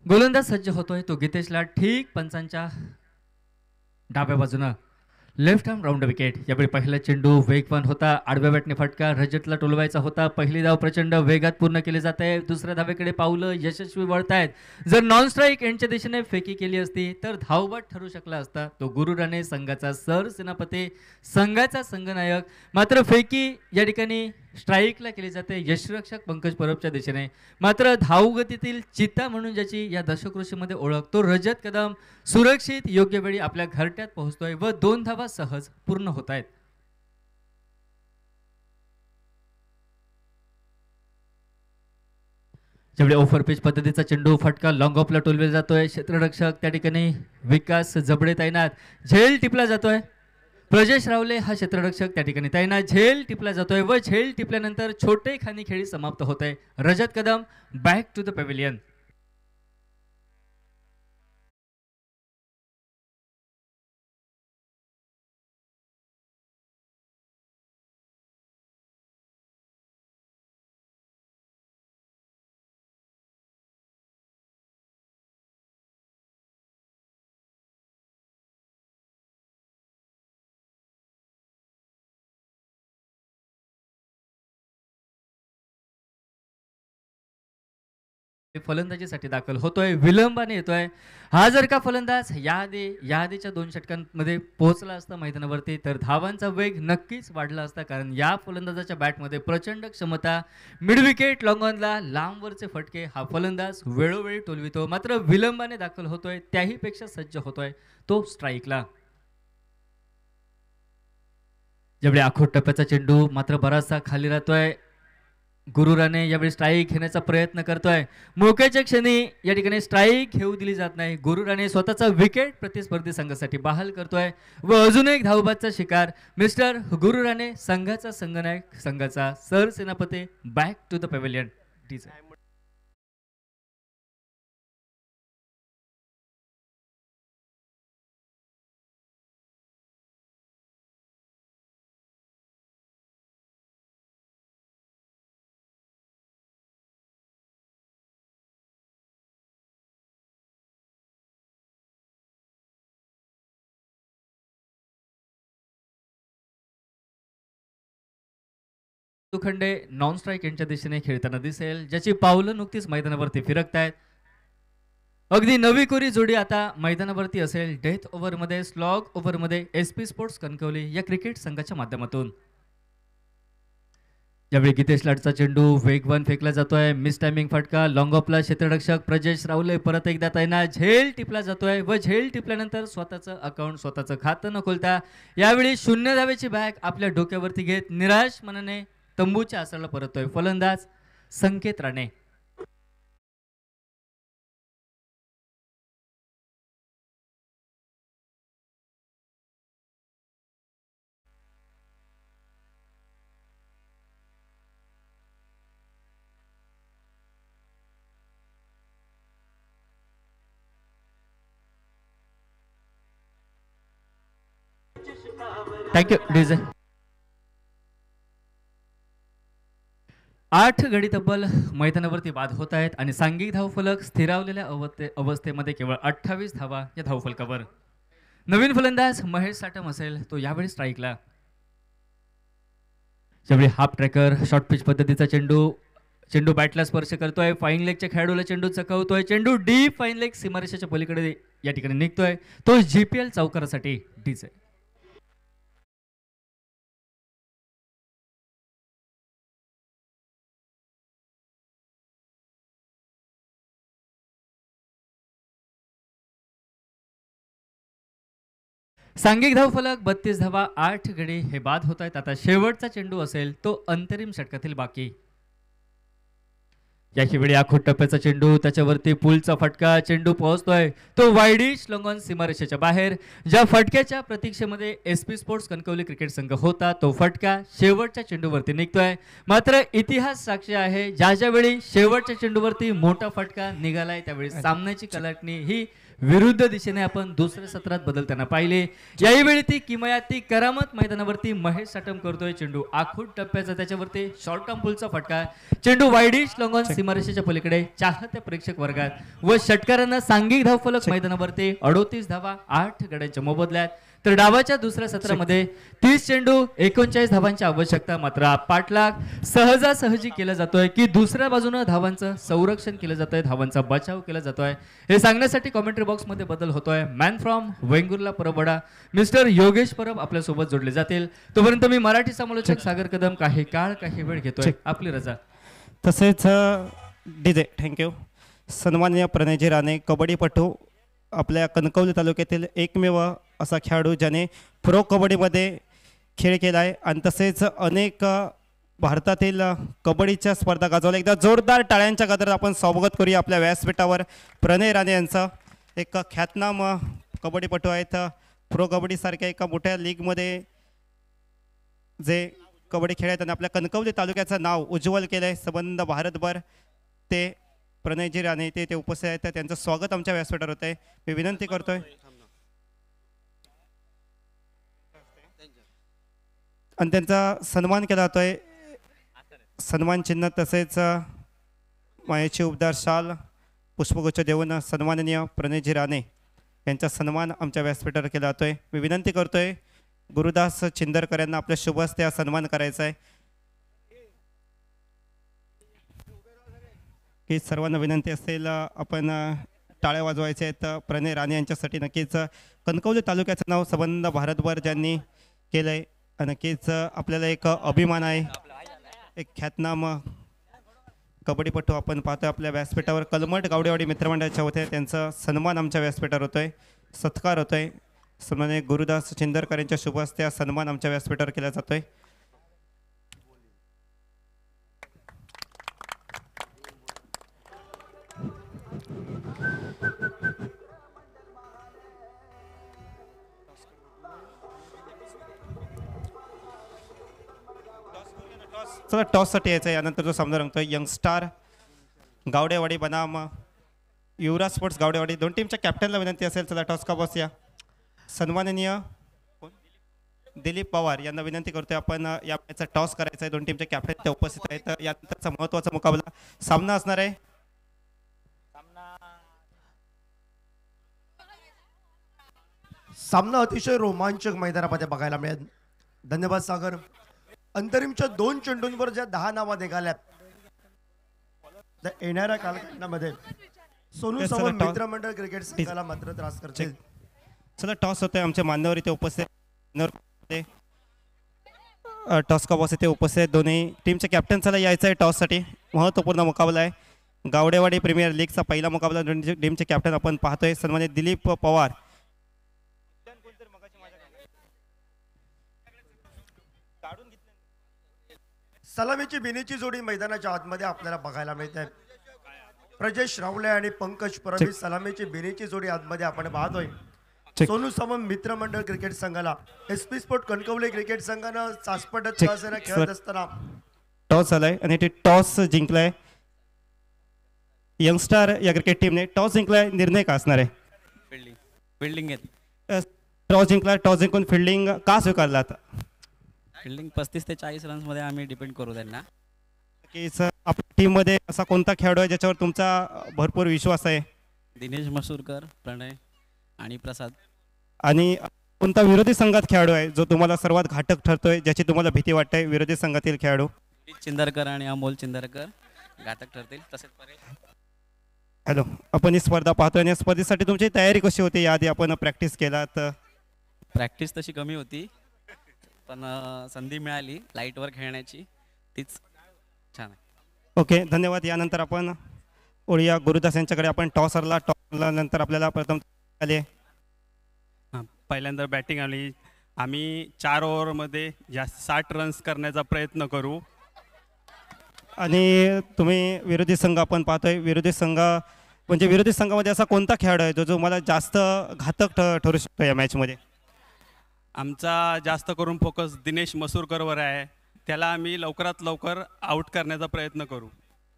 गोलंदाज सज्ज होतोय तो गितेशला ठीक पंचांच्या डाव्या बाजूनं. Left arm round wicket. यावेळी पहिला चेंडू वेगवान होता, आडव्या बॅटने फटका रजतला टोलवायचा होता. पहिली धाव प्रचंड वेगात पूर्ण केली जाते. दुसऱ्या धावेकडे पावलं यशस्वी वळतायत. जर नॉन स्ट्राईक एंडच्या दिशेने फेकी केली असती तर धावबाद ठरू शकला असता तो गुरु राणे संघाचा सरसेनापती, संघाचा संघनायक. मात्र फेकी या ठिकाणी स्ट्राईकला केली जाते यष्टिरक्षक पंकज परबच्या दिशेने. मात्र धावगतीतील चित्ता म्हणून ज्याची या दशकृषीमध्ये ओळख तो रजत कदम सुरक्षित योग्य वेळी आपल्या घरट्यात पोहोचतोय व 2 धावा सहज पूर्ण होत आहेत. ज्यावेळी ओव्हर पिच पद्धतीचा चेंडू फटका लॉंग ऑफला टोलविला जातोय. क्षेत्ररक्षक त्या ठिकाणी विकास जबडे तैनात. झेल टिपला जातोय. प्रजेश रावले हा क्षेत्ररक्षक त्या ठिकाणी तैनात. झेल टिपला जातोय व झेल टिपल्यानंतर छोटे खानी खेळी समाप्त होत आहे. Rajat Kadam back to the pavilion. फलंदाजीसाठी दाखल होतोय. विलंबाने येतोय. हा जर का फलंदाज याआधीच्या 2 षटकांमध्ये पोहोचला असता मैदानावरती तर धावांचा वेग नक्कीच वाढला असता, कारण या फलंदाजाच्या बॅटमध्ये प्रचंड क्षमता. मिड विकेट लॉंगॉनला लांबवरचे फटके हा फलंदाज वेळोवेळी टोलवितो. मात्र विलंबाने दाखल होतोय, त्याही पेक्षा सज्ज होतोय तो स्ट्राईकला. ज्यावेळी आखोट टप्प्याचा चेंडू मात्र बराचसा खाली राहतोय. गुरुराने यावेळी स्ट्राईक घेण्याचा प्रयत्न करतोय. मोक्याच्या क्षणी या ठिकाणी स्ट्राईक घेऊ दिली जात नाही. गुरुराने स्वतःचा विकेट प्रतिस्पर्धी संघासाठी बहाल करतोय व अजून एक धावबादचा शिकार मिस्टर गुरुराने संघाचा संघनायक, संघाचा सरसेनापती बॅक टू द पॅव्हिलियन. खंडे नॉन स्ट्राईक यांच्या दिशेने खेळताना दिसेल, ज्याची पावलं नुकतीच मैदानावरती फिरकत आहेत. अगदी नवी कोरी जोडी आता मैदानावरती असेल. डेथ ओव्हरमध्ये, स्लॉग ओव्हरमध्ये SP स्पोर्ट्स कणकवली या क्रिकेट संघाच्या माध्यमातून. यावेळी गीतेश लाटचा चेंडू वेगवान फेकला जातोय. मिस टायमिंग फटका लॉंग ऑफला क्षेत्ररक्षक प्रजेश रावले परत एकदा तैनात. झेल टिपला जातोय व झेल टिपल्यानंतर स्वतःचं अकाउंट, स्वतःचं खातं न खोलता यावेळी 0 धावेची बॅग आपल्या डोक्यावरती घेत निराश मनाने तंबूच्या आसराला परततोय फलंदाज संकेत राणे. Thank you DJ. 8 गडी तब्बल मैदानावरती बाद होत आहेत आणि सांघिक धावफलक स्थिरावलेल्या अवस्थेमध्ये केवळ 28 धावा या धावफलकावर. नवीन फलंदाज महेश साटम असेल तो यावेळी स्ट्राईकला. यावेळी हाफ ट्रॅकर शॉर्ट पिच पद्धतीचा चेंडू बॅटला स्पर्श करतोय. फाईन लेगच्या खेळाडूला चेंडू चकवतोय. चेंडू डीप फाईन लेग सीमारेषेच्या पलीकडे या ठिकाणी निघतोय. तो GPL चौकारासाठी डीचे. सांघिक धावफलक 32 धावा 8 गडी हे बाद होत आहेत. आता शेवटचा चेंडू असेल तो अंतरिम षटकातील बाकी. यावेळी आखोट टप्प्याचा चेंडू, त्याच्यावरती पुलचा फटका. चेंडू पोहोचतोय तो वाईडिश लॉंगॉन सीमारेषेच्या बाहेर. ज्या फटक्याच्या प्रतीक्षेमध्ये SP स्पोर्ट्स कणकवली क्रिकेट संघ होता तो फटका शेवटच्या चेंडूवरती निघतोय. मात्र इतिहास साक्षी आहे, ज्यावेळी शेवटच्या चेंडूवरती मोठा फटका निघालाय त्यावेळी सामन्याची कलाटणी ही विरुद्ध दिशेने आपण दुसऱ्या सत्रात बदलताना पाहिले. यावेळी ती किमयात, ती करामत मैदानावरती महेश साटम करतोय. चेंडू आखूट टप्प्याचा, त्याच्यावरती शॉर्ट टर्म पुलचा फटका. चेंडू वाईडिश लॉंगॉन सीमारेषेच्या पलीकडे चाहत्या प्रेक्षक वर्गात व षटकारांना सांघिक धावफलक मैदानावरती 38 धावा 8 गड्यांच्या मोबदल्यात. तर डावाच्या दुसऱ्या सत्रामध्ये 30 चेंडू 39 धावांची आवश्यकता. मात्र पाठलाग सहजासहजी केला जातोय की दुसऱ्या बाजूने धावांचं संरक्षण केलं जातंय, धावांचा बचाव केला जातोय. हे सांगण्यासाठी कॉमेंट्री बॉक्स मध्ये बदल होतोय. मॅन फ्रॉम वेंगुर्ला परबडा मिस्टर योगेश परब आपल्या सोबत जोडले जातील. तोपर्यंत मी मराठी समालोचक सागर कदम काही वेळ घेतोय आपली रजा. तसेच डीजे थँक्यू. सन्माननीय प्रणयजी राणे कबड्डीपटू, आपल्या कणकवली तालुक्यातील एकमेव असा खेळाडू ज्याने प्रो कबड्डीमध्ये खेळ केला आहे आणि तसेच अनेक भारतातील कबड्डीच्या स्पर्धा गाजवल्या. एकदा जोरदार टाळ्यांच्या गजरात आपण स्वागत करूया आपल्या व्यासपीठावर प्रणय राणे यांचं. एक ख्यातनाम कबड्डीपटू आहेत. प्रो कबड्डीसारख्या एका मोठ्या लीगमध्ये जे कबड्डी खेळत आणि आपल्या कणकवली तालुक्याचं नाव उज्ज्वल केलं आहे संबंध भारतभर. ते प्रणयजी राणे ते उपस्थित आहेत. त्यांचं स्वागत आमच्या व्यासपीठावर होत आहे. मी विनंती करतोय आणि त्यांचा सन्मान केला जातोय. सन्मान चिन्ह तसेच मायेची उबदार शाल पुष्पगुच्छ देऊन सन्माननीय प्रणयजी राणे यांचा सन्मान आमच्या व्यासपीठावर केला जातोय. मी विनंती करतोय गुरुदास चिंदरकर यांना आपल्या शुभ हस्ते सन्मान करायचा आहे. की सर्वांना विनंती असेल आपण टाळ्या वाजवायच्या आहेत प्रणय राणे यांच्यासाठी. नक्कीच कणकवली तालुक्याचं नाव संबंध भारतभर ज्यांनी केलं आहे. नक्कीच आपल्याला एक अभिमान आहे. एक ख्यातनाम कबड्डीपटू आपण पाहतोय आपल्या व्यासपीठावर. कलमट गावडेवाडी मित्रमंडळाच्या होते त्यांचा सन्मान आमच्या व्यासपीठावर होतोय. सत्कार होतोय. सन्माननीय गुरुदास चिंदरकर यांच्या शुभ हस्ते सन्मान आमच्या व्यासपीठावर केला जातोय. चला टॉससाठी यायचं आहे. यानंतर जो सामना रंगतोय यंगस्टार गावडेवाडी बनाम युवराज स्पोर्ट्स गावडेवाडी. दोन टीमच्या कॅप्टनला विनंती असेल चला टॉस का बॉस या. सन्माननीय दिलीप पवार यांना विनंती करतोय आपण या मॅचचा टॉस करायचा आहे. दोन टीमचे कॅप्टन ते उपस्थित आहेत. यानंतरचा महत्त्वाचा मुकाबला सामना असणार आहे. सामना अतिशय रोमांचक मैदानामध्ये बघायला मिळेल. धन्यवाद सागर. अंतरिमच्या 2 चेंडूंवर ज्या 10 नावा निघाल्यात त्या येणाऱ्या कालखंडामध्ये सोनू सावंत मित्रमंडळ क्रिकेट संघाला मात्र त्रास करतील. चला टॉस होतोय. आमचे मान्यवर इथे उपस्थित टॉस का बॉस इथे उपस्थित. दोन्ही टीमचे कॅप्टन चला यायचं आहे टॉससाठी. महत्त्वपूर्ण मुकाबला आहे. गावडेवाडी प्रीमियर लीगचा पहिला मुकाबला. दोन्ही टीमचे कॅप्टन आपण पाहतोय. सन्मानित दिलीप पवार सलामीची बिनीची जोडी मैदानाच्या आतमध्ये आपल्याला बघायला मिळते. प्रजेश रावले आणि पंकज परबी सलामीची बिनीची जोडी आतमध्ये आपण पाहतोय. सोनू सावंत मित्रमंडळ क्रिकेट संघाला एसपी स्पोर्ट कणकवली क्रिकेट संघानं चासपटत खेळत असताना टॉस झालाय आणि ते टॉस जिंकलाय. यंगस्टार या क्रिकेट टीमने टॉस जिंकलाय. निर्णय का असणार आहे? फिल्डिंग टॉस जिंकला. टॉस जिंकून फिल्डिंग का स्वीकारला आता? फिल्डिंग 35 ते 40 रन्स मध्ये आम्ही डिपेंड करू त्यांना. की सर आपल्या टीम मध्ये असा कोणता खेळाडू आहे ज्याच्यावर तुमचा भरपूर विश्वास आहे? दिनेश मसूरकर, प्रणय आणि प्रसाद. आणि कोणता विरोधी संघात खेळाडू आहे जो तुम्हाला सर्वात घातक ठरतोय, ज्याची तुम्हाला भीती वाटते? विरोधी संघातील खेळाडू चिंदरकर आणि अमोल चिंदरकर घातक ठरतील. तसेच हॅलो, आपण ही स्पर्धा पाहतोय आणि या स्पर्धेसाठी तुमची तयारी कशी होती? याआधी आपण प्रॅक्टिस केला तर? प्रॅक्टिस तशी कमी होती पण संधी मिळाली लाईटवर खेळण्याची, तीच छान आहे. ओके, धन्यवाद. यानंतर आपण ओळीया गुरुदास यांच्याकडे. आपण टॉस हरला. टॉस नंतर आपल्याला प्रथम आले पहिल्यांदा बॅटिंग आली. आम्ही 4 ओव्हरमध्ये 60 रन्स करण्याचा प्रयत्न करू. आणि तुम्ही विरोधी संघ आपण पाहतोय. विरोधी संघ म्हणजे विरोधी संघामध्ये असा कोणता खेळाडू आहे जो मला जास्त घातक ठरू शकतो या मॅचमध्ये? आमचा जास्त करून फोकस दिनेश मसूरकरवर आहे. त्याला आम्ही लवकरात लवकर आउट करण्याचा प्रयत्न करू.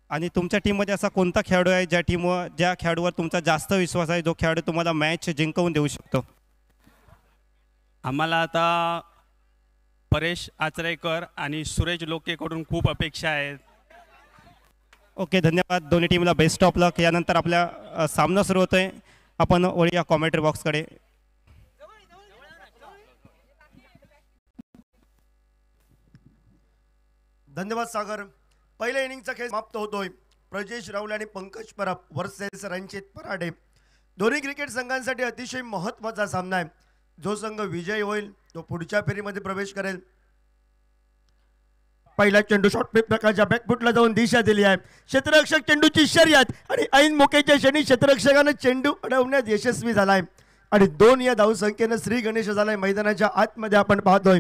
आणि तुमच्या टीममध्ये असा कोणता खेळाडू आहे ज्या खेळाडूवर तुमचा जास्त विश्वास आहे, जो खेळाडू तुम्हाला मॅच जिंकवून देऊ शकतो? आम्हाला आता परेश आचरेकर आणि सुरेश लोकेकडून खूप अपेक्षा आहेत. ओके, धन्यवाद. दोन्ही टीमला बेस्ट ऑफ लक. यानंतर आपल्या सामना सुरू होतोय. आपण वळूया कॉमेंट्री बॉक्सकडे. धन्यवाद सागर. पहिल्या इनिंगचा खेळ समाप्त होतोय. प्रजेश रावले आणि पंकज परब वर्सेस रणजित पराडे. दोन्ही क्रिकेट संघांसाठी अतिशय महत्त्वाचा सामना आहे. जो संघ विजयी होईल तो पुढच्या फेरीमध्ये प्रवेश करेल. पहिला चेंडू शॉर्ट पिच प्रकारच्या बॅकफुटला जाऊन दिशा दिली आहे. क्षेत्ररक्षक चेंडूची शर्यत आणि ऐन मोकेच्या क्षणी क्षेत्ररक्षकानं चेंडू अडवण्यात यशस्वी झालाय आणि 2 या धावसंख्येनं श्री गणेश झालाय. मैदानाच्या आतमध्ये आपण पाहतोय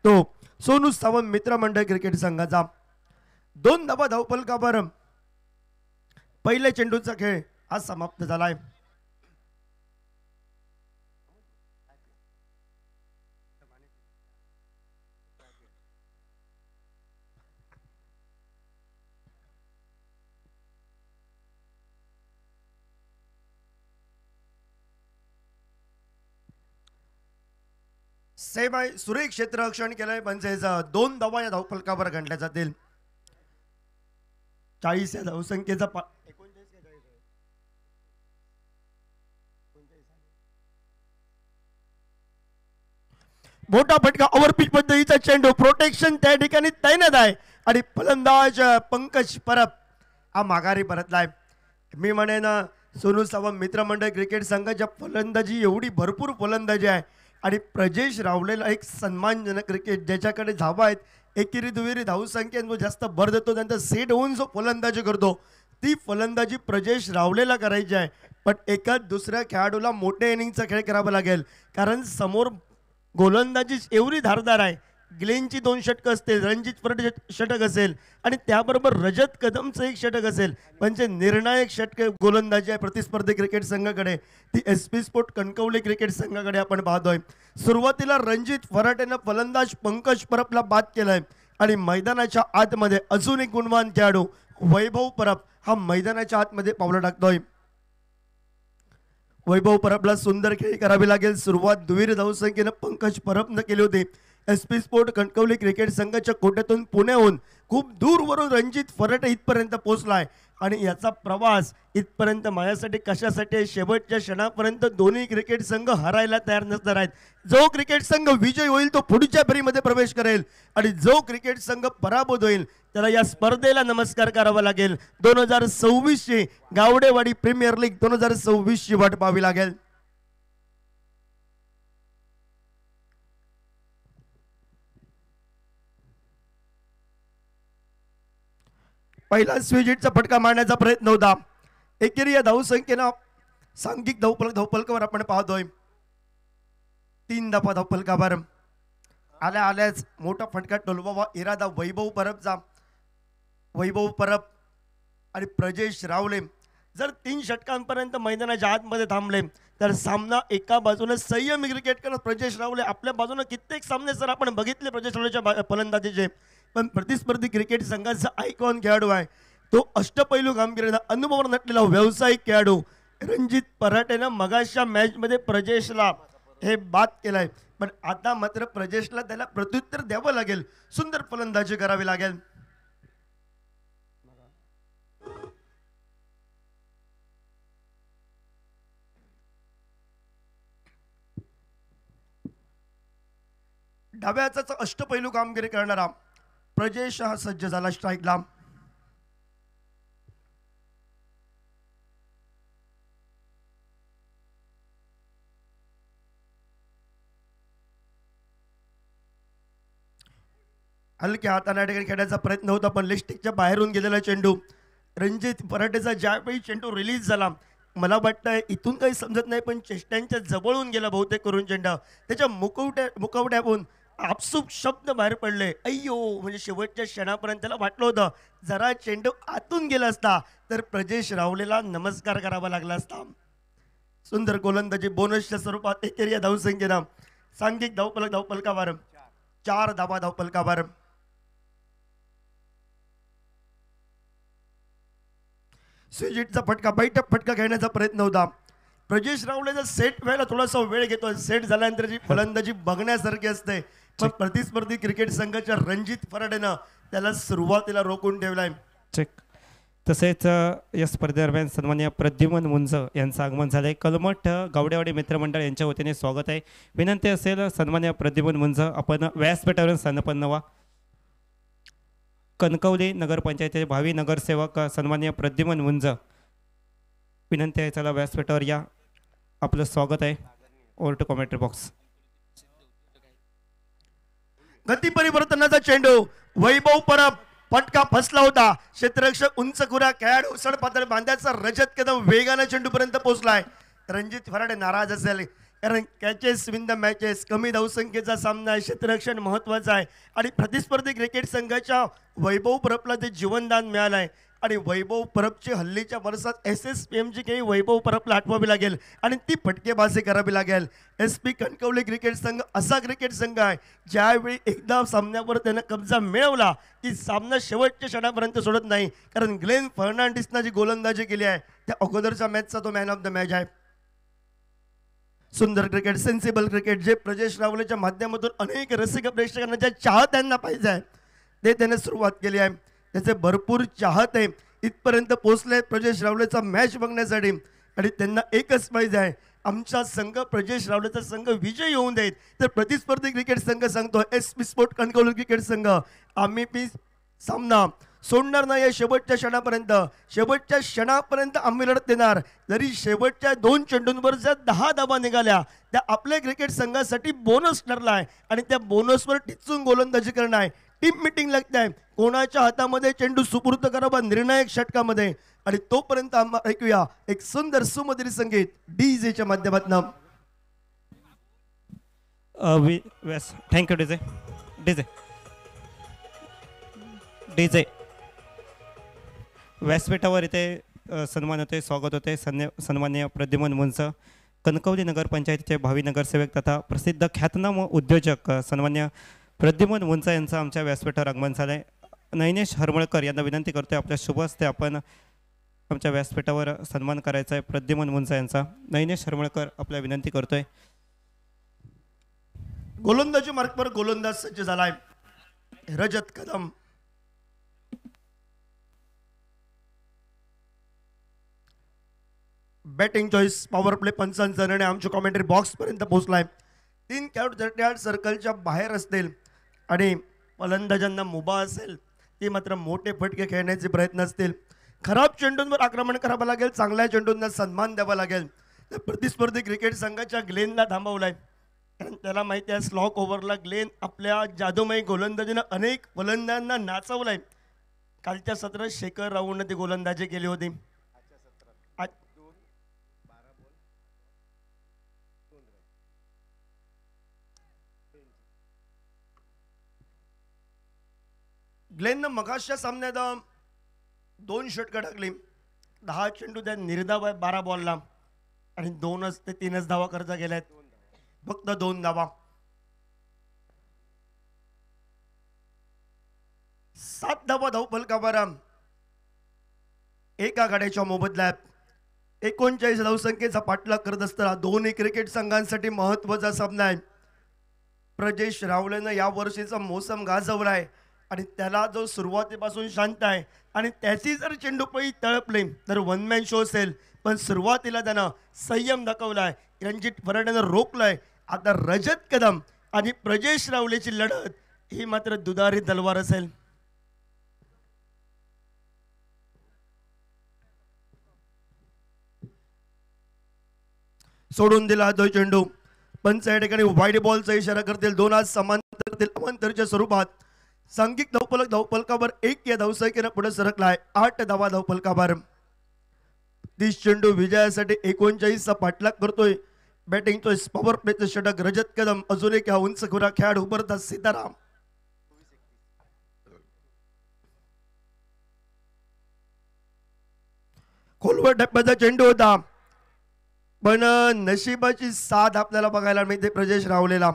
तो सोनू सावंत मित्रमंडळ क्रिकेट संघाचा 2 धावा धावफलकावर पहिल्या चेंडूचा खेळ आज समाप्त झालाय. सेबाई सुरेख क्षेत्ररक्षण केलंय पंचायतचा 2 धावा या धावफलकावर गणल्या जातील. 40 या धावसंख्येचा मोठा फटका ओव्हरपिच पद्धतीचा चेंडू प्रोटेक्शन त्या ठिकाणी तैनात आहे आणि फलंदाज पंकज परब हा माघारी परतलाय. मी म्हणेन सोनू सावंत मित्रमंडळ क्रिकेट संघाच्या फलंदाजी एवढी भरपूर फलंदाजी आहे आणि प्रजेश रावलेला एक सन्मानजनक क्रिकेट ज्याच्याकडे धावा आहेत एकेरी दुहेरी धावसंख्येवर जास्त भर देतो त्यानंतर सेट होऊन जो फलंदाजी करतो ती फलंदाजी प्रजेश रावलेला करायची आहे. पण एका दुसऱ्या खेळाडूला मोठ्या इनिंगचा खेळ करावा लागेल कारण समोर गोलंदाजी एवढी धारदार आहे. ग्लेनची 2 षटकं असतील, रणजित फरट षटक असेल आणि त्याबरोबर रजत कदमचं 1 षटक असेल. म्हणजे निर्णायक षटक गोलंदाजी आहे प्रतिस्पर्धी क्रिकेट संघाकडे. ती SP स्पोर्ट कणकवली क्रिकेट संघाकडे आपण पाहतोय. सुरुवातीला रणजित फराटेनं फलंदाज पंकज परबला बाद केलाय आणि मैदानाच्या आतमध्ये अजून एक गुणवान खेळाडू वैभव परब हा मैदानाच्या आतमध्ये पावलं टाकतोय. वैभव परबला सुंदर खेळी करावी लागेल. सुरुवात दुहेरी धावसंख्येनं पंकज परबनं केली होती. SP स्पोर्ट कणकवली क्रिकेट संघाच्या कोट्यातून पुण्याहून खूप दूरवरून रणजित फराटे इथपर्यंत पोहोचलाय आणि याचा प्रवास इथपर्यंत माझ्यासाठी कशासाठी आहे शेवटच्या क्षणापर्यंत दोन्ही क्रिकेट संघ हरायला तयार नसणार आहेत. जो क्रिकेट संघ विजय होईल तो पुढच्या फेरीमध्ये प्रवेश करेल आणि जो क्रिकेट संघ पराभूत होईल त्याला या स्पर्धेला नमस्कार करावा लागेल. 2026 ची गावडेवाडी प्रीमियर लीग 2026 ची वाट पाहावी लागेल. पहिला स्विजिटचा फटका मारण्याचा प्रयत्न होता. एकेरी या धावसंख्येनं सांघिक धावफलकावर आपण पाहतोय 3 धावा धावफलकावर आल्याच मोठा फटका टोलवावा इरादा वैभव परबचा. वैभव परब आणि प्रजेश रावले जर 3 षटकांपर्यंत मैदानाच्या आतमध्ये थांबले तर सामना एका बाजूने संयमी क्रिकेट करत प्रजेश रावले आपल्या बाजूने कित्येक सामने सर आपण बघितले प्रजेश रावलेच्या फलंदाजीचे. पण प्रतिस्पर्धी क्रिकेट संघाचा आयकॉन खेळाडू आहे तो अष्टपैलू कामगिरीचा अनुभवावर नटलेला व्यावसायिक खेळाडू रणजित फराटेनं मगाशा मॅचमध्ये प्रजेशला हे बाद केलाय. पण आता मात्र प्रजेशला त्याला प्रत्युत्तर द्यावं लागेल. सुंदर फलंदाजी करावी लागेल. डाव्याचा अष्टपैलू कामगिरी करणारा प्रजेश हा सज्ज झाला स्ट्राईकला. हलक्या हाताने ठिकाणी खेळण्याचा प्रयत्न होता पण लिस्टिकच्या बाहेरून गेलेला चेंडू रणजित फराटेचा ज्यावेळी चेंडू रिलीज झाला मला वाटतंय इथून काही समजत नाही पण चेष्टांच्या जवळून गेला बहुतेक करून चेंडू त्याच्या मुखवट्याहून आपसूक शब्द बाहेर पडले अय्यो. म्हणजे शेवटच्या क्षणापर्यंत त्याला वाटलं होतं जरा चेंडू आतून गेला असता तर प्रजेश रावलेला नमस्कार करावा लागला असता. सुंदर गोलंदाजी बोनसच्या स्वरूपात एकेरी या धावसंख्येनं सांघिक धावफलकावर 4 धावा धावफलकावर. स्विजिटचा फटका बैठक फटका खेळण्याचा प्रयत्न होता. प्रजेश रावलेचा सेट व्हायला थोडासा वेळ घेतो. सेट झाल्यानंतर जी फलंदाजी बघण्यासारखी असते पण प्रतिस्पर्धी क्रिकेट संघाच्या रणजित फराटेनं त्याला सुरुवातीला रोखून ठेवलाय. चेक. तसेच या स्पर्धेदरम्यान सन्माननीय प्रद्युम्न मुंज यांचं आगमन झालंय. कलमठ गावडेवाडी मित्रमंडळ यांच्या वतीने स्वागत आहे. विनंती असेल सन्माननीय प्रद्युम्न मुंज आपण व्यासपीठावरून स्थानपन्न व्हा. कणकवली नगरपंचायतीचे भावी नगरसेवक सन्माननीय प्रद्युम्न मुंज विनंती आहे चला व्यासपीठावर या. आपलं स्वागत आहे. Over to commentary box. गती परिवर्तनाचा चेंडू वैभव परब फटका फसला होता. क्षेत्ररक्षक उंच खुरा खेळाडू उसळ पातळ बांध्याचा रजत कदम वेगाने चेंडूपर्यंत पोहोचलाय. रणजित फराटे नाराज असेल कारण कॅचेस विन द मॅचेस, कमी धावसंख्येचा सामना आहे, क्षेत्ररक्षण महत्त्वाचं आहे आणि प्रतिस्पर्धी क्रिकेट संघाच्या वैभव परबला ते जीवनदान मिळालं आहे आणि वैभव परबची हल्लीच्या वर्षात SSPMची काही वैभव परबला आठवावी लागेल आणि ती फटकेबाजी करावी लागेल. SP कणकवली क्रिकेट संघ असा क्रिकेट संघ आहे ज्यावेळी एकदा सामन्यावर त्यानं कब्जा मिळवला की सामना शेवटच्या क्षणापर्यंत सोडत नाही. कारण ग्लेन फर्नांडिसनं जी गोलंदाजी केली आहे त्या अगोदरच्या मॅचचा तो मॅन ऑफ द मॅच आहे. सुंदर क्रिकेट, सेन्सिबल क्रिकेट जे प्रजेश रावलेच्या माध्यमातून अनेक रसिक प्रेक्षकांना ज्या चाहत्यांना पाहिजे आहे ते त्याने सुरुवात केली आहे. त्याचे भरपूर चाहते इथपर्यंत पोहोचले प्रजेश रावलेचा मॅच बघण्यासाठी आणि त्यांना एकच पाहिजे आहे, आमचा संघ प्रजेश रावलेचा संघ विजय होऊन देत. तर प्रतिस्पर्धी क्रिकेट संघ सांगतो SP स्पोर्ट कणकवली क्रिकेट संघ आम्ही सामना सोडणार नाही आहे शेवटच्या क्षणापर्यंत आम्ही लढत देणार. जरी शेवटच्या 2 चेंडूंवर जर 10 धावा निघाल्या त्या आपल्या क्रिकेट संघासाठी बोनस ठरला आहे आणि त्या बोनसवर टिचून गोलंदाजी करणं आहे. टीम मिटिंग लागते आहे, कोणाच्या हातामध्ये चेंडू सुपूर्द करावा निर्णायक षटकामध्ये आणि तोपर्यंत ऐकूया एक सुंदर सुमधुर संगीत डीजेच्या माध्यमातून. थँक्यू डीजे व्यासपीठावर इथे सन्मान होते, स्वागत होते सन्माननीय प्रद्युमन मुंच, कणकवली नगरपंचायतीचे भावी नगरसेवक तथा प्रसिद्ध ख्यातनाम उद्योजक सन्मान्य प्रद्युमन मुंच यांचं आमच्या व्यासपीठावर आगमन झालं आहे. नैनेश हरमळकर यांना विनंती करतोय आपल्या शुभ हस्ते आपण आमच्या व्यासपीठावर सन्मान करायचा आहे प्रद्युमन मुंच यांचा. नैनेश हरमळकर आपल्या विनंती करतोय. गोलंदाजी मार्कवर गोलंदाज सज्ज झालाय Rajat Kadam. Batting choice power play पंचांचा निर्णय आमच्या कॉमेंट्री बॉक्स पर्यंत पोहोचलाय. 3 खेळाडू 38 सर्कलच्या बाहेर असतील आणि फलंदाजांना मुभा असेल ती मात्र मोठे फटके खेळण्याचे प्रयत्न असतील. खराब चेंडूंवर आक्रमण करावं लागेल, चांगल्या चेंडूंना सन्मान द्यावा लागेल. तर प्रतिस्पर्धी क्रिकेट संघाच्या ग्लेनला थांबवलाय कारण त्याला माहिती आहे स्लॉक ओव्हरला ग्लेन आपल्या जादूमयी गोलंदाजीनं अनेक फलंदाजांना नाचवलंय. कालच्या सत्रात शेखर राऊंडने ती गोलंदाजी केली होती. ग्लेननं मगाशच्या सामन्यात 2 षटकं टाकली, 10 चेंडू त्या निर्धाव आहे 12 बॉलला आणि 2 ते 3 धावा करता गेल्यात, फक्त 2 धावा. 7 धावा धावफलकावर एका गाड्याच्या मोबदल्यात 39 धावसंख्येचा पाठलाग करत असताना दोन्ही क्रिकेट संघांसाठी महत्वाचा सामना आहे. प्रजेश रावलेनं या वर्षीचा मोसम गाजवलाय आणि त्याला जो सुरुवातीपासून शांत आहे आणि त्याची जर चेंडूपळी तळपली तर 1 मॅन शो असेल, पण सुरुवातीला त्यानं संयम दाखवलाय, रणजित फराड्यानं रोखलंय. आता रजत कदम आणि प्रजेश रावलेची लढत ही मात्र दुधारी तलवार असेल. सोडून दिला तो चेंडू. पंच या ठिकाणी वाईड बॉलचा इशारा करतील. 2 आज समांतर करतील अवांतरच्या स्वरूपात. सांघिक धावफलकावर 1 या धावसंख्येनं पुढे सरकलाय. 8 धावा धावफलकावर. 30 चेंडू विजयासाठी 39चा पाठलाग करतोय. बॅटिंग चॉईस पॉवर प्लेचं षटक रजत कदम. अजून एक ह्या उंच खुरा खेळाडू उभरतात सीताराम. खोलवर टप्प्याचा चेंडू होता पण नशिबाची साथ आपल्याला बघायला मिळते प्रजेश रावलेला.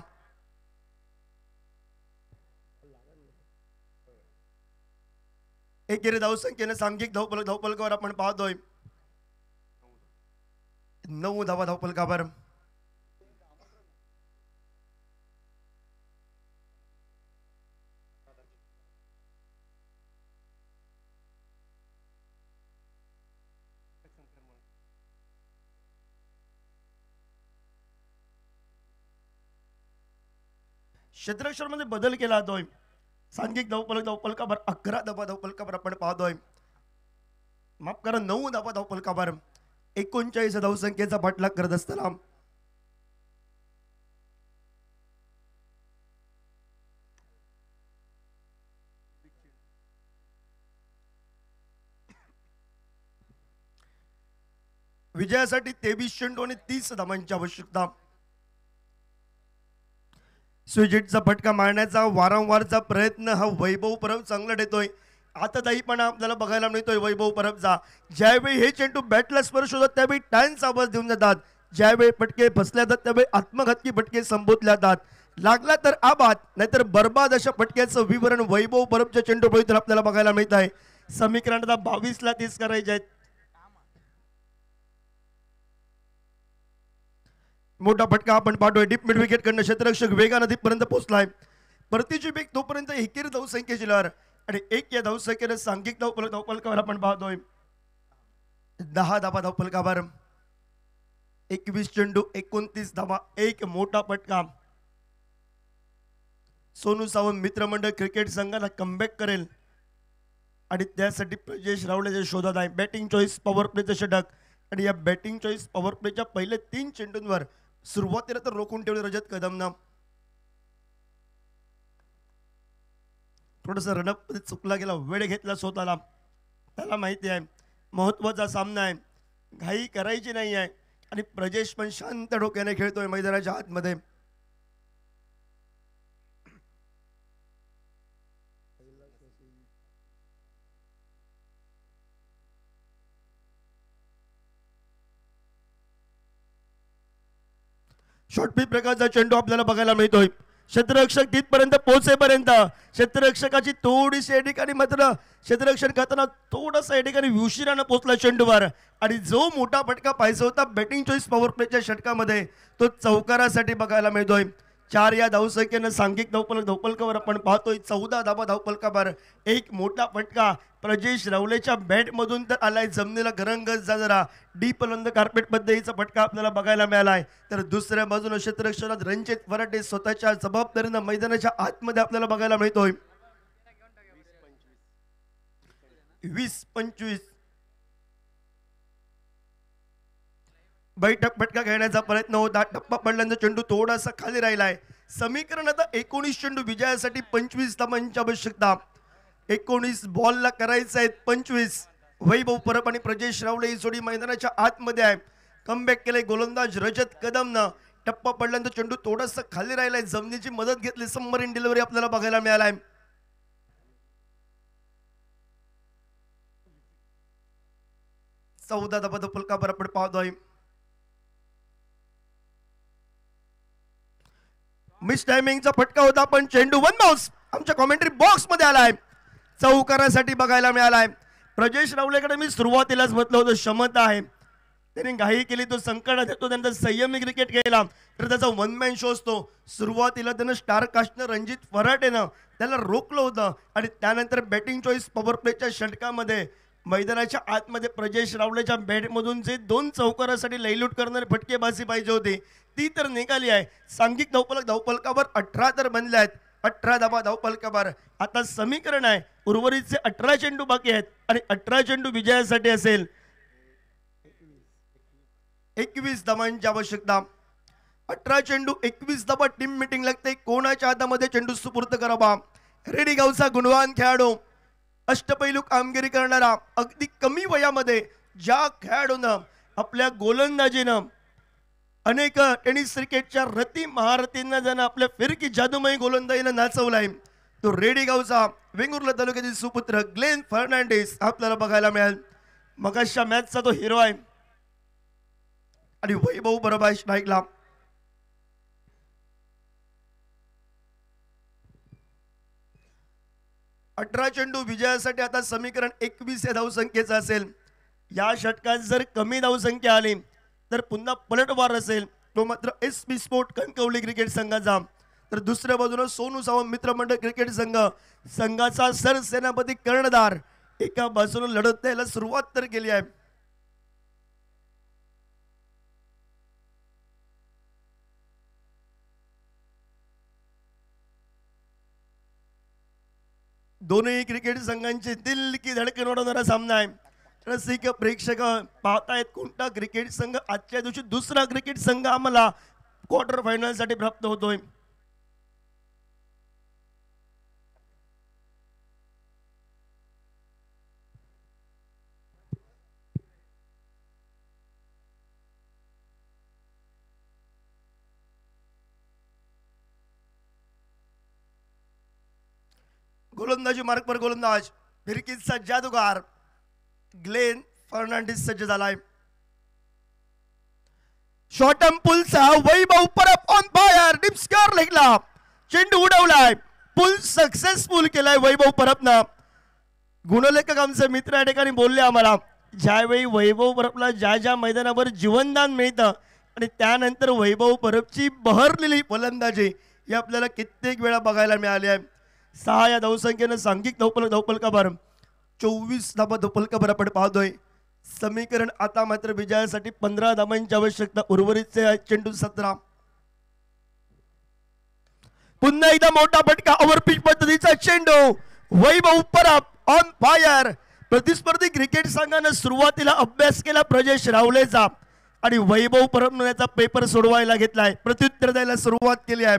एकेरी धावसंख्येने सांघिक धावफलकावर आपण पाहतोय 9 धावा धावफलकावर. क्षेत्ररक्षणामध्ये बदल केला जातोय. सांघिक धावफलकावर 11 धावा धावफलकावर आपण पाहतोय. माफ करा 9 धावा धावफलकावर 39 धावसंख्येचा पाठलाग करत असताना विजयासाठी 23 चेंडू आणि 30 धावांची आवश्यकता. स्विजिटचा फटका मारण्याचा वारंवारचा प्रयत्न हा वैभव परब चांगला देतोय. आता पण आपल्याला बघायला मिळतोय वैभव परबचा. ज्यावेळी हे चेंडू बॅटला स्पर्श होतात त्यावेळी टाळ्यांचा आवाज देऊन जातात. ज्यावेळी फटके फसल्या जातात त्यावेळी आत्मघातकी फटके संबोधल्या जातात. लागला तर आबाद नाहीतर बर्बाद अशा फटक्याचं विवरण वैभव परबच्या चेंडू तर आपल्याला बघायला मिळत आहे. समीकरण आता 22ला 30 करायचे आहेत. मोठा फटका आपण पाहतोय डीप मिड विकेट कडनं क्षेत्ररक्षक वेगानं दीपपर्यंत पोहोचलाय. परतीची बेग तोपर्यंत एकेरी धावसंख्येची लहर आणि एक या धावसंख्येने सांघिक धावफलकावर आपण पाहतोय 10 धावा धावफलकावर. 21 चेंडू 29 धावा एक मोठा फटका. सोनू सावंत मित्रमंडळ क्रिकेट संघाला कमबॅक करेल आणि त्यासाठी प्रजेश रावळेच्या शोधात आहे. बॅटिंग चॉईस पॉवर प्लेचं षटक आणि या बॅटिंग चॉईस पॉवर प्लेच्या पहिले 3 चेंडूंवर सुरुवातीला तर रोखून ठेवले रजत कदमनं. थोडस रनअप चुकला गेला, वेळ घेतला स्वतःला. त्याला माहिती आहे महत्वाचा सामना आहे, घाई करायची नाही आहे आणि प्रजेश पण शांत डोक्याने खेळतोय मैदानाच्या आतमध्ये. शॉर्ट पिच प्रकारचा चेंडू आपल्याला बघायला मिळतोय. क्षेत्ररक्षक तिथपर्यंत पोहोचेपर्यंत क्षेत्ररक्षकाची थोडीशी या ठिकाणी मात्र क्षेत्ररक्षण करताना थोडासा या ठिकाणी उशिरानं पोहोचला चेंडूवर आणि जो मोठा फटका पाहिजे होता बॅटिंग चॉईस पॉवर प्लेच्या षटकामध्ये तो चौकारासाठी बघायला मिळतोय. 4 या धावसंख्येनं सांघिक धावफलकावर आपण पाहतोय 14 धावा धावफलकावर एक मोठा फटका प्रजेश रावलेच्या बॅटमधून तर आलाय. जमिनीला गरंगज जरा डीप लंद कार्पेट पद्धतीचा फटका आपल्याला बघायला मिळालाय. तर दुसऱ्या बाजूने क्षेत्ररक्षणात रणजित वराटे स्वतःच्या जबाबदारीनं मैदानाच्या आतमध्ये आपल्याला बघायला मिळतोय. 20-25 बैठक फटका घेण्याचा प्रयत्न होता. टप्पा पडल्यानंतर चेंडू थोडासा खाली राहिलाय. समीकरण आता 19 चेंडू विजयासाठी 25 धावांची आवश्यकता. 19 बॉलला करायचं आहेत 25. वैभव परब आणि प्रजेश रावळे ही जोडी मैदानाच्या आतमध्ये आहे. कमबॅक केले गोलंदाज रजत कदमनं. टप्पा पडल्यानंतर चेंडू थोडासा खाली राहिलाय, जमिनीची मदत घेतली, सबमरीन डिलिव्हरी आपल्याला बघायला मिळालाय. चौदा धावा धावफलकावर आपण पाहतोय. मिस टायमिंगचा फटका होता पण चेंडू वन बाउन्स आमच्या कॉमेंट्री बॉक्स मध्ये आलाय, चौकारासाठी बघायला मिळालाय. प्रजेश रावलेकडे मी सुरुवातीलाच म्हटलं होतं क्षमता आहे, त्याने घाई केली, तो संकटात येतो, त्यांचा संयमी क्रिकेट केला तर त्याचा वन मॅन शो असतो. सुरुवातीला त्यानं स्टार कास्टनं रणजित फराटेनं त्याला रोखलं होतं आणि त्यानंतर बॅटिंग चॉईस पॉवर प्लेच्या षटकामध्ये मैदानाच्या आतमध्ये प्रजेश रावलेच्या बॅटमधून जे 2 चौकारासाठी लयलूट करणारी फटकेबाजी पाहिजे होती ती तर निघाली आहे. सांघिक धावफलकावर 18 तर बनले आहेत. 18 धावा धावफलकावर. आता समीकरण आहे उर्वरितचे 18 चेंडू बाकी आहेत आणि 18 चेंडू विजयासाठी असेल 21 धावांची आवश्यकता. 18 चेंडू 21 धावा. टीम मीटिंग लागते, कोणाच्या हातामध्ये चेंडू सुपूर्द करावा. रेडी गावचा गुणवान खेळाडू, अष्टपैलू कामगिरी करणारा, अगदी कमी वयामध्ये ज्या खेळाडूनं आपल्या गोलंदाजीनं अनेक टेनिस क्रिकेटच्या रती महारथींना ज्यानं आपल्या फिरकी जादूमयी गोलंदाजीनं नाचवलाय तो रेडी गावचा वेंगुर्ला तालुक्यातील सुपुत्र ग्लेन फर्नांडिस आपल्याला बघायला मिळेल. मगाशच्या मॅचचा तो हिरो आहे आणि वैभव बरोबर स्ट्राईकला. अठरा चेंडू विजयासाठी आता समीकरण 21 या धावसंख्येचं असेल. या षटकात जर कमी धावसंख्या आली तर पुन्हा पलटवार असेल, तो मात्र SP स्पोर्ट कणकवली क्रिकेट संघाचा. तर दुसऱ्या बाजूने सोनू सावंत मित्रमंडळ क्रिकेट संघ संघाचा सरसेनापती कर्णधार एका बाजूने लढत द्यायला सुरुवात तर केली आहे. दोन्ही क्रिकेट संघांची दिल की धडकन उडवणारा सामना आहे. रसिक प्रेक्षक पाहतायत कोणता क्रिकेट संघ आजच्या दिवशी दुसरा क्रिकेट संघ आम्हाला क्वार्टर फायनल साठी प्राप्त होतोय. गोलंदाजी मार्कवर गोलंदाज फिरकीचा जादूगार ग्लेन फर्नांडिस सज्ज झालाय. शॉर्ट पुलचा Vaibhav Parab on fire deep square लेगला चेंडू उडवलाय. पुल सक्सेसफुल केलाय वैभव परबनं. गुणलेखक आमचे मित्र या ठिकाणी बोलले आम्हाला, ज्यावेळी वैभव परबला ज्या ज्या मैदानावर जीवनदान मिळतं आणि त्यानंतर वैभव परबची बहरलेली फलंदाजी ही आपल्याला कित्येक वेळा बघायला मिळाली आहे. 6 या धावसंख्येनं सांघिक धावफलकावर 24 धावा धावफलकावर आपण पाहतोय. समीकरण आता मात्र विजयासाठी 15 धावांची आवश्यकता. उर्वरितचे चेंडू 17. पुन्हा एकदा मोठा फटका ओव्हरपिच पद्धतीचा चेंडू वैभव परब ऑन फायर. प्रतिस्पर्धी क्रिकेट संघानं सुरुवातीला अभ्यास केला प्रजेश रावलेचा आणि वैभव परबनं याचा पेपर सोडवायला घेतलाय. प्रत्युत्तर द्यायला सुरुवात केली आहे.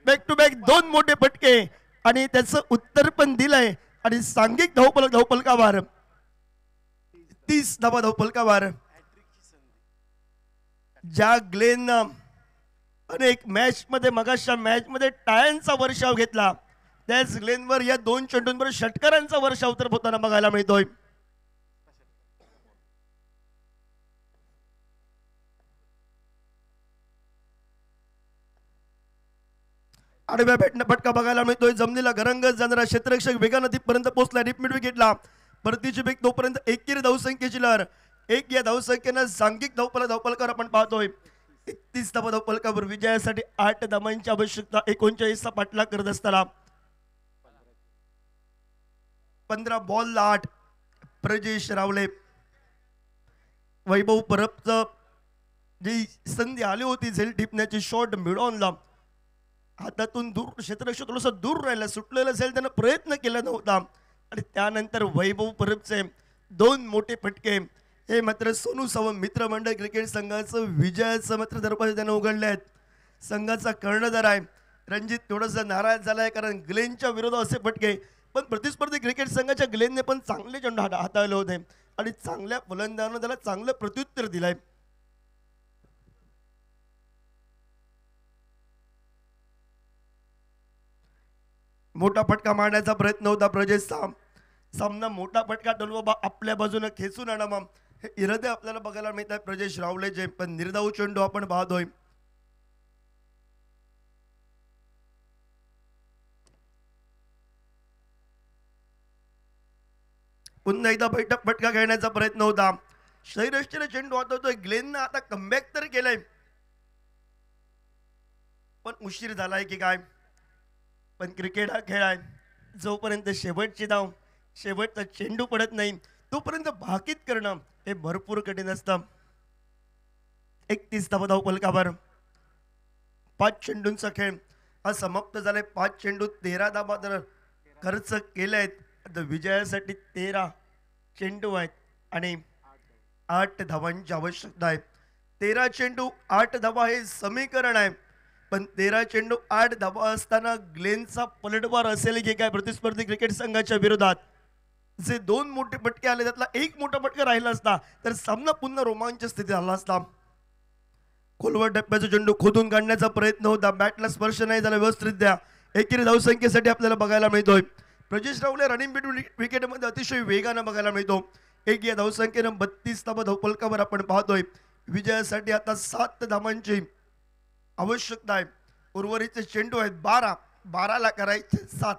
बॅक टू बॅक 2 मोठे फटके आणि त्याचं उत्तर पण दिलंय आणि सांघिक धावफलकावर 30 धावा धावफलकावर. ज्या ग्लेन अनेक मॅच मध्ये मगाशा मॅच मध्ये टाळ्यांचा वर्षाव घेतला, त्याच ग्लेनवर या 2 चेंडूंवर षटकारांचा वर्षाव तर होताना बघायला मिळतोय. आडव्या बॅटनं फटका बघायला मिळतोय. जमनीला गरंगच जाणारा क्षेत्ररक्षक वेगानं तिथपर्यंत पोहोचला. डीप मिड विकेटला परतीची बेग तोपर्यंत एकेरी धावसंख्येची लहर. 1 या धावसंख्येनं सांघिक धावफलकावर आपण पाहतोय. 31 धावा धावफलकावर विजयासाठी 8 धावांची आवश्यकता. 39चा पाठलाग करत असताना 15 बॉलला 8 प्रजेश रावले. वैभव परबचं जी संधी आली होती झेल टिपण्याची शॉट मिड ऑनला हातातून दूर क्षेत्ररक्षक थोडंसं दूर राहिला, सुटलेलं असेल त्यानं प्रयत्न केला नव्हता आणि त्यानंतर वैभव परबचे 2 मोठे फटके हे मात्र सोनू सावंत मित्रमंडळ क्रिकेट संघाचं विजयाचं मात्र दरवाजे त्यानं उघडले आहेत. संघाचा कर्णधार आहे रणजित थोडासा नाराज झालाय कारण ग्लेनच्या विरोधात असे फटके, पण प्रतिस्पर्धी क्रिकेट संघाच्या ग्लेनने पण चांगले चेंडू हाताळले होते आणि चांगल्या फलंदाजानं त्याला चांगलं प्रत्युत्तर दिलंय. मोठा फटका मारण्याचा प्रयत्न होता प्रजेशचा. सामना मोठा फटका डोलवा आपल्या बाजूने खेचून आणावा हे इरादे आपल्याला बघायला मिळत आहे प्रजेश रावलेचे, पण निर्धाव चेंडू आपण पाहतोय. पुन्हा एकदा बैठक फटका खेळण्याचा प्रयत्न होता. शरीरष्टीने चेंडू हातवतोय. ग्लेननं आता कमबॅक तर केलंय, पण उशीर झालाय की काय. पण क्रिकेट हा खेळ आहे, जोपर्यंत शेवटची धाव शेवटचा चेंडू पडत नाही तोपर्यंत भाकीत करणं हे भरपूर कठीण असतं. 31 धावा धावफलकावर 5 चेंडूंचा खेळ हा समाप्त झालाय. 5 चेंडू 13 धावा तर खर्च केले आहेत. आता विजयासाठी 13 चेंडू आहेत आणि 8 धावांची आवश्यकता आहे. 13 चेंडू 8 धावा हे समीकरण आहे, पण 13 चेंडू 8 धावा असताना ग्लेनचा पलटवार असेल की काय प्रतिस्पर्धी क्रिकेट संघाच्या विरोधात. जे 2 मोठे फटके आले त्यातला 1 मोठा फटका राहिला असता तर सामना पुन्हा रोमांच स्थितीत आला असता. खोलवर टप्प्याचा चेंडू खोदून काढण्याचा प्रयत्न होता, बॅटला स्पर्श नाही झाला व्यवस्थितरित्या. एकेरी धावसंख्येसाठी आपल्याला बघायला मिळतोय प्रजेश रावले रनिंग बिटवीन विकेटमध्ये अतिशय वेगानं बघायला मिळतो. 1 या धावसंख्येनं 32 धावा धावफलकावर आपण पाहतोय. विजयासाठी आता 7 धावांची आवश्यकता आहे. उर्वरितचे चेंडू आहेत 12 करायचे 7.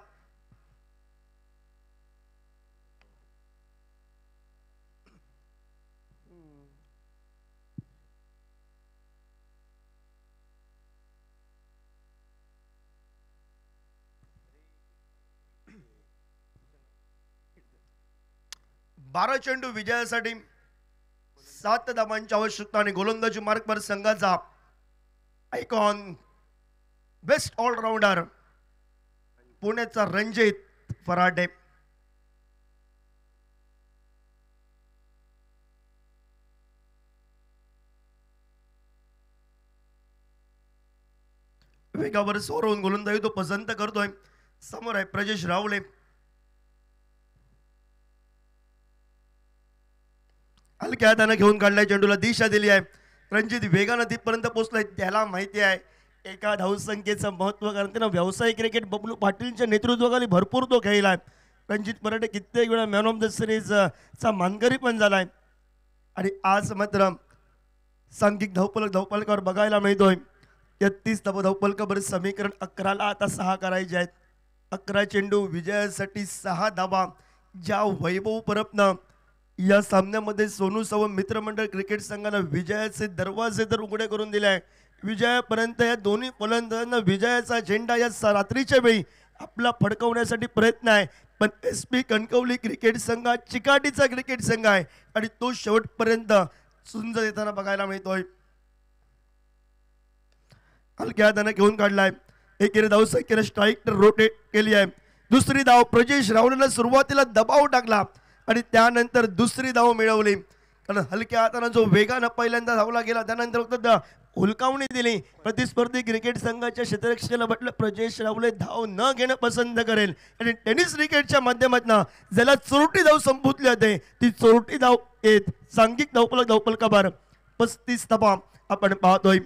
बारा चेंडू विजयासाठी 7 धावांची आवश्यकता आणि गोलंदाजी मार्कवर संघाचा आयकॉन बेस्ट ऑलराऊंडर पुण्याचा रणजित फराटे. वेगावर सोडवून गोलंदाजी तो पसंत करतोय. समोर आहे प्रजेश रावले. हलक्या हाताने घेऊन काढलाय चेंडूला दिशा दिली आहे. रणजित वेगानं तिथपर्यंत पोहोचलाय. त्याला माहिती आहे एका धावसंख्येचं महत्व कारण त्यांना व्यावसायिक क्रिकेट बबलू पाटीलच्या नेतृत्वाखाली भरपूर तो खेळलाय. रणजित मराठे कित्येक वेळा मॅन ऑफ द सिरीज चा मानकरी पण झालाय आणि आज मात्र सांघिक धावपलकावर बघायला मिळतोय 33 धावपलकावर समीकरण 11ला आता 6 करायचे आहेत. 11 चेंडू विजयासाठी 6 धावा. ज्या वैभव परबनं या सामन्यामध्ये सोनू सावंत मित्रमंडळ क्रिकेट संघाला विजयाचे दरवाजे तर उघडे करून दिले आहे. विजयापर्यंत या दोन्ही फलंदाजांना विजयाचा झेंडा या रात्रीच्या वेळी आपला फडकवण्यासाठी प्रयत्न आहे. पण SP कणकवली क्रिकेट संघ चिकाटीचा क्रिकेट संघ आहे आणि तो शेवटपर्यंत सुंज देताना बघायला मिळतोय. हलक्या हाताने घेऊन काढलाय. एकेरी धाव संख्येने स्ट्राईक रोटेट केली आहे. दुसरी धाव प्रजेश रावळेनं सुरुवातीला दबाव टाकला आणि त्यानंतर दुसरी धाव मिळवली. कारण हलक्या हाताने जो वेगानं पहिल्यांदा धावला गेला त्यानंतर फक्त हुलकावणी दिली. प्रतिस्पर्धी क्रिकेट संघाच्या क्षेत्ररक्षकाला म्हटलं प्रजेश रावळे धाव न घेणं पसंत करेल आणि टेनिस क्रिकेटच्या माध्यमातून ज्याला चोरटी धाव संपुतली जाते ती चोरटी धाव येत सांघिक धावपलकावर 35 धावा आपण पाहतोय.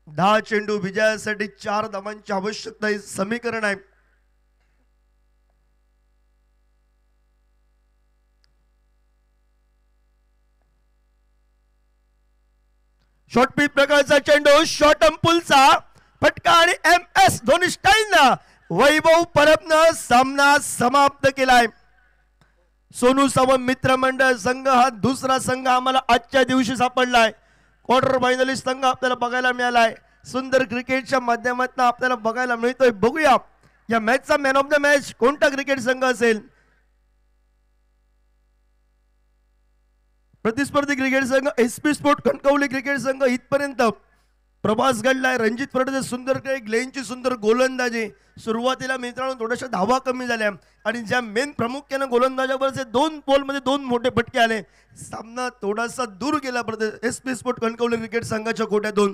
10 चेंडू विजयासाठी 4 धावांची आवश्यकता हे समीकरण आहे. शॉर्ट पिच प्रकारचा चेंडू शॉर्ट अंपुलचा फटका आणि MS दोन्ही स्टाईलनं वैभव परबनं सामना समाप्त केलाय. सोनू सावंत मित्रमंडळ संघ हा दुसरा संघ आम्हाला आजच्या दिवशी सापडलाय. क्वार्टर फायनलिस्ट संघ आपल्याला बघायला मिळालाय. सुंदर क्रिकेटच्या माध्यमातून आपल्याला बघायला मिळतोय. बघूया या मॅचचा मॅन ऑफ द मॅच कोणता क्रिकेट संघ असेल. प्रतिस्पर्धी क्रिकेट संघ SP स्पोर्ट कणकवली क्रिकेट संघ इथपर्यंत प्रवास घडलाय. रणजित फर्नांडिस सुंदर खेळ, ग्लेनची सुंदर गोलंदाजी. सुरुवातीला मित्रांनो थोड्याशा धावा कमी झाल्या आणि ज्या मेन प्रामुख्याने गोलंदाजावरचे 2 बॉलमध्ये 2 मोठे फटके आले. सामना थोडासा दूर गेला SP स्पोर्ट कणकवली क्रिकेट संघाच्या कोट्यातून.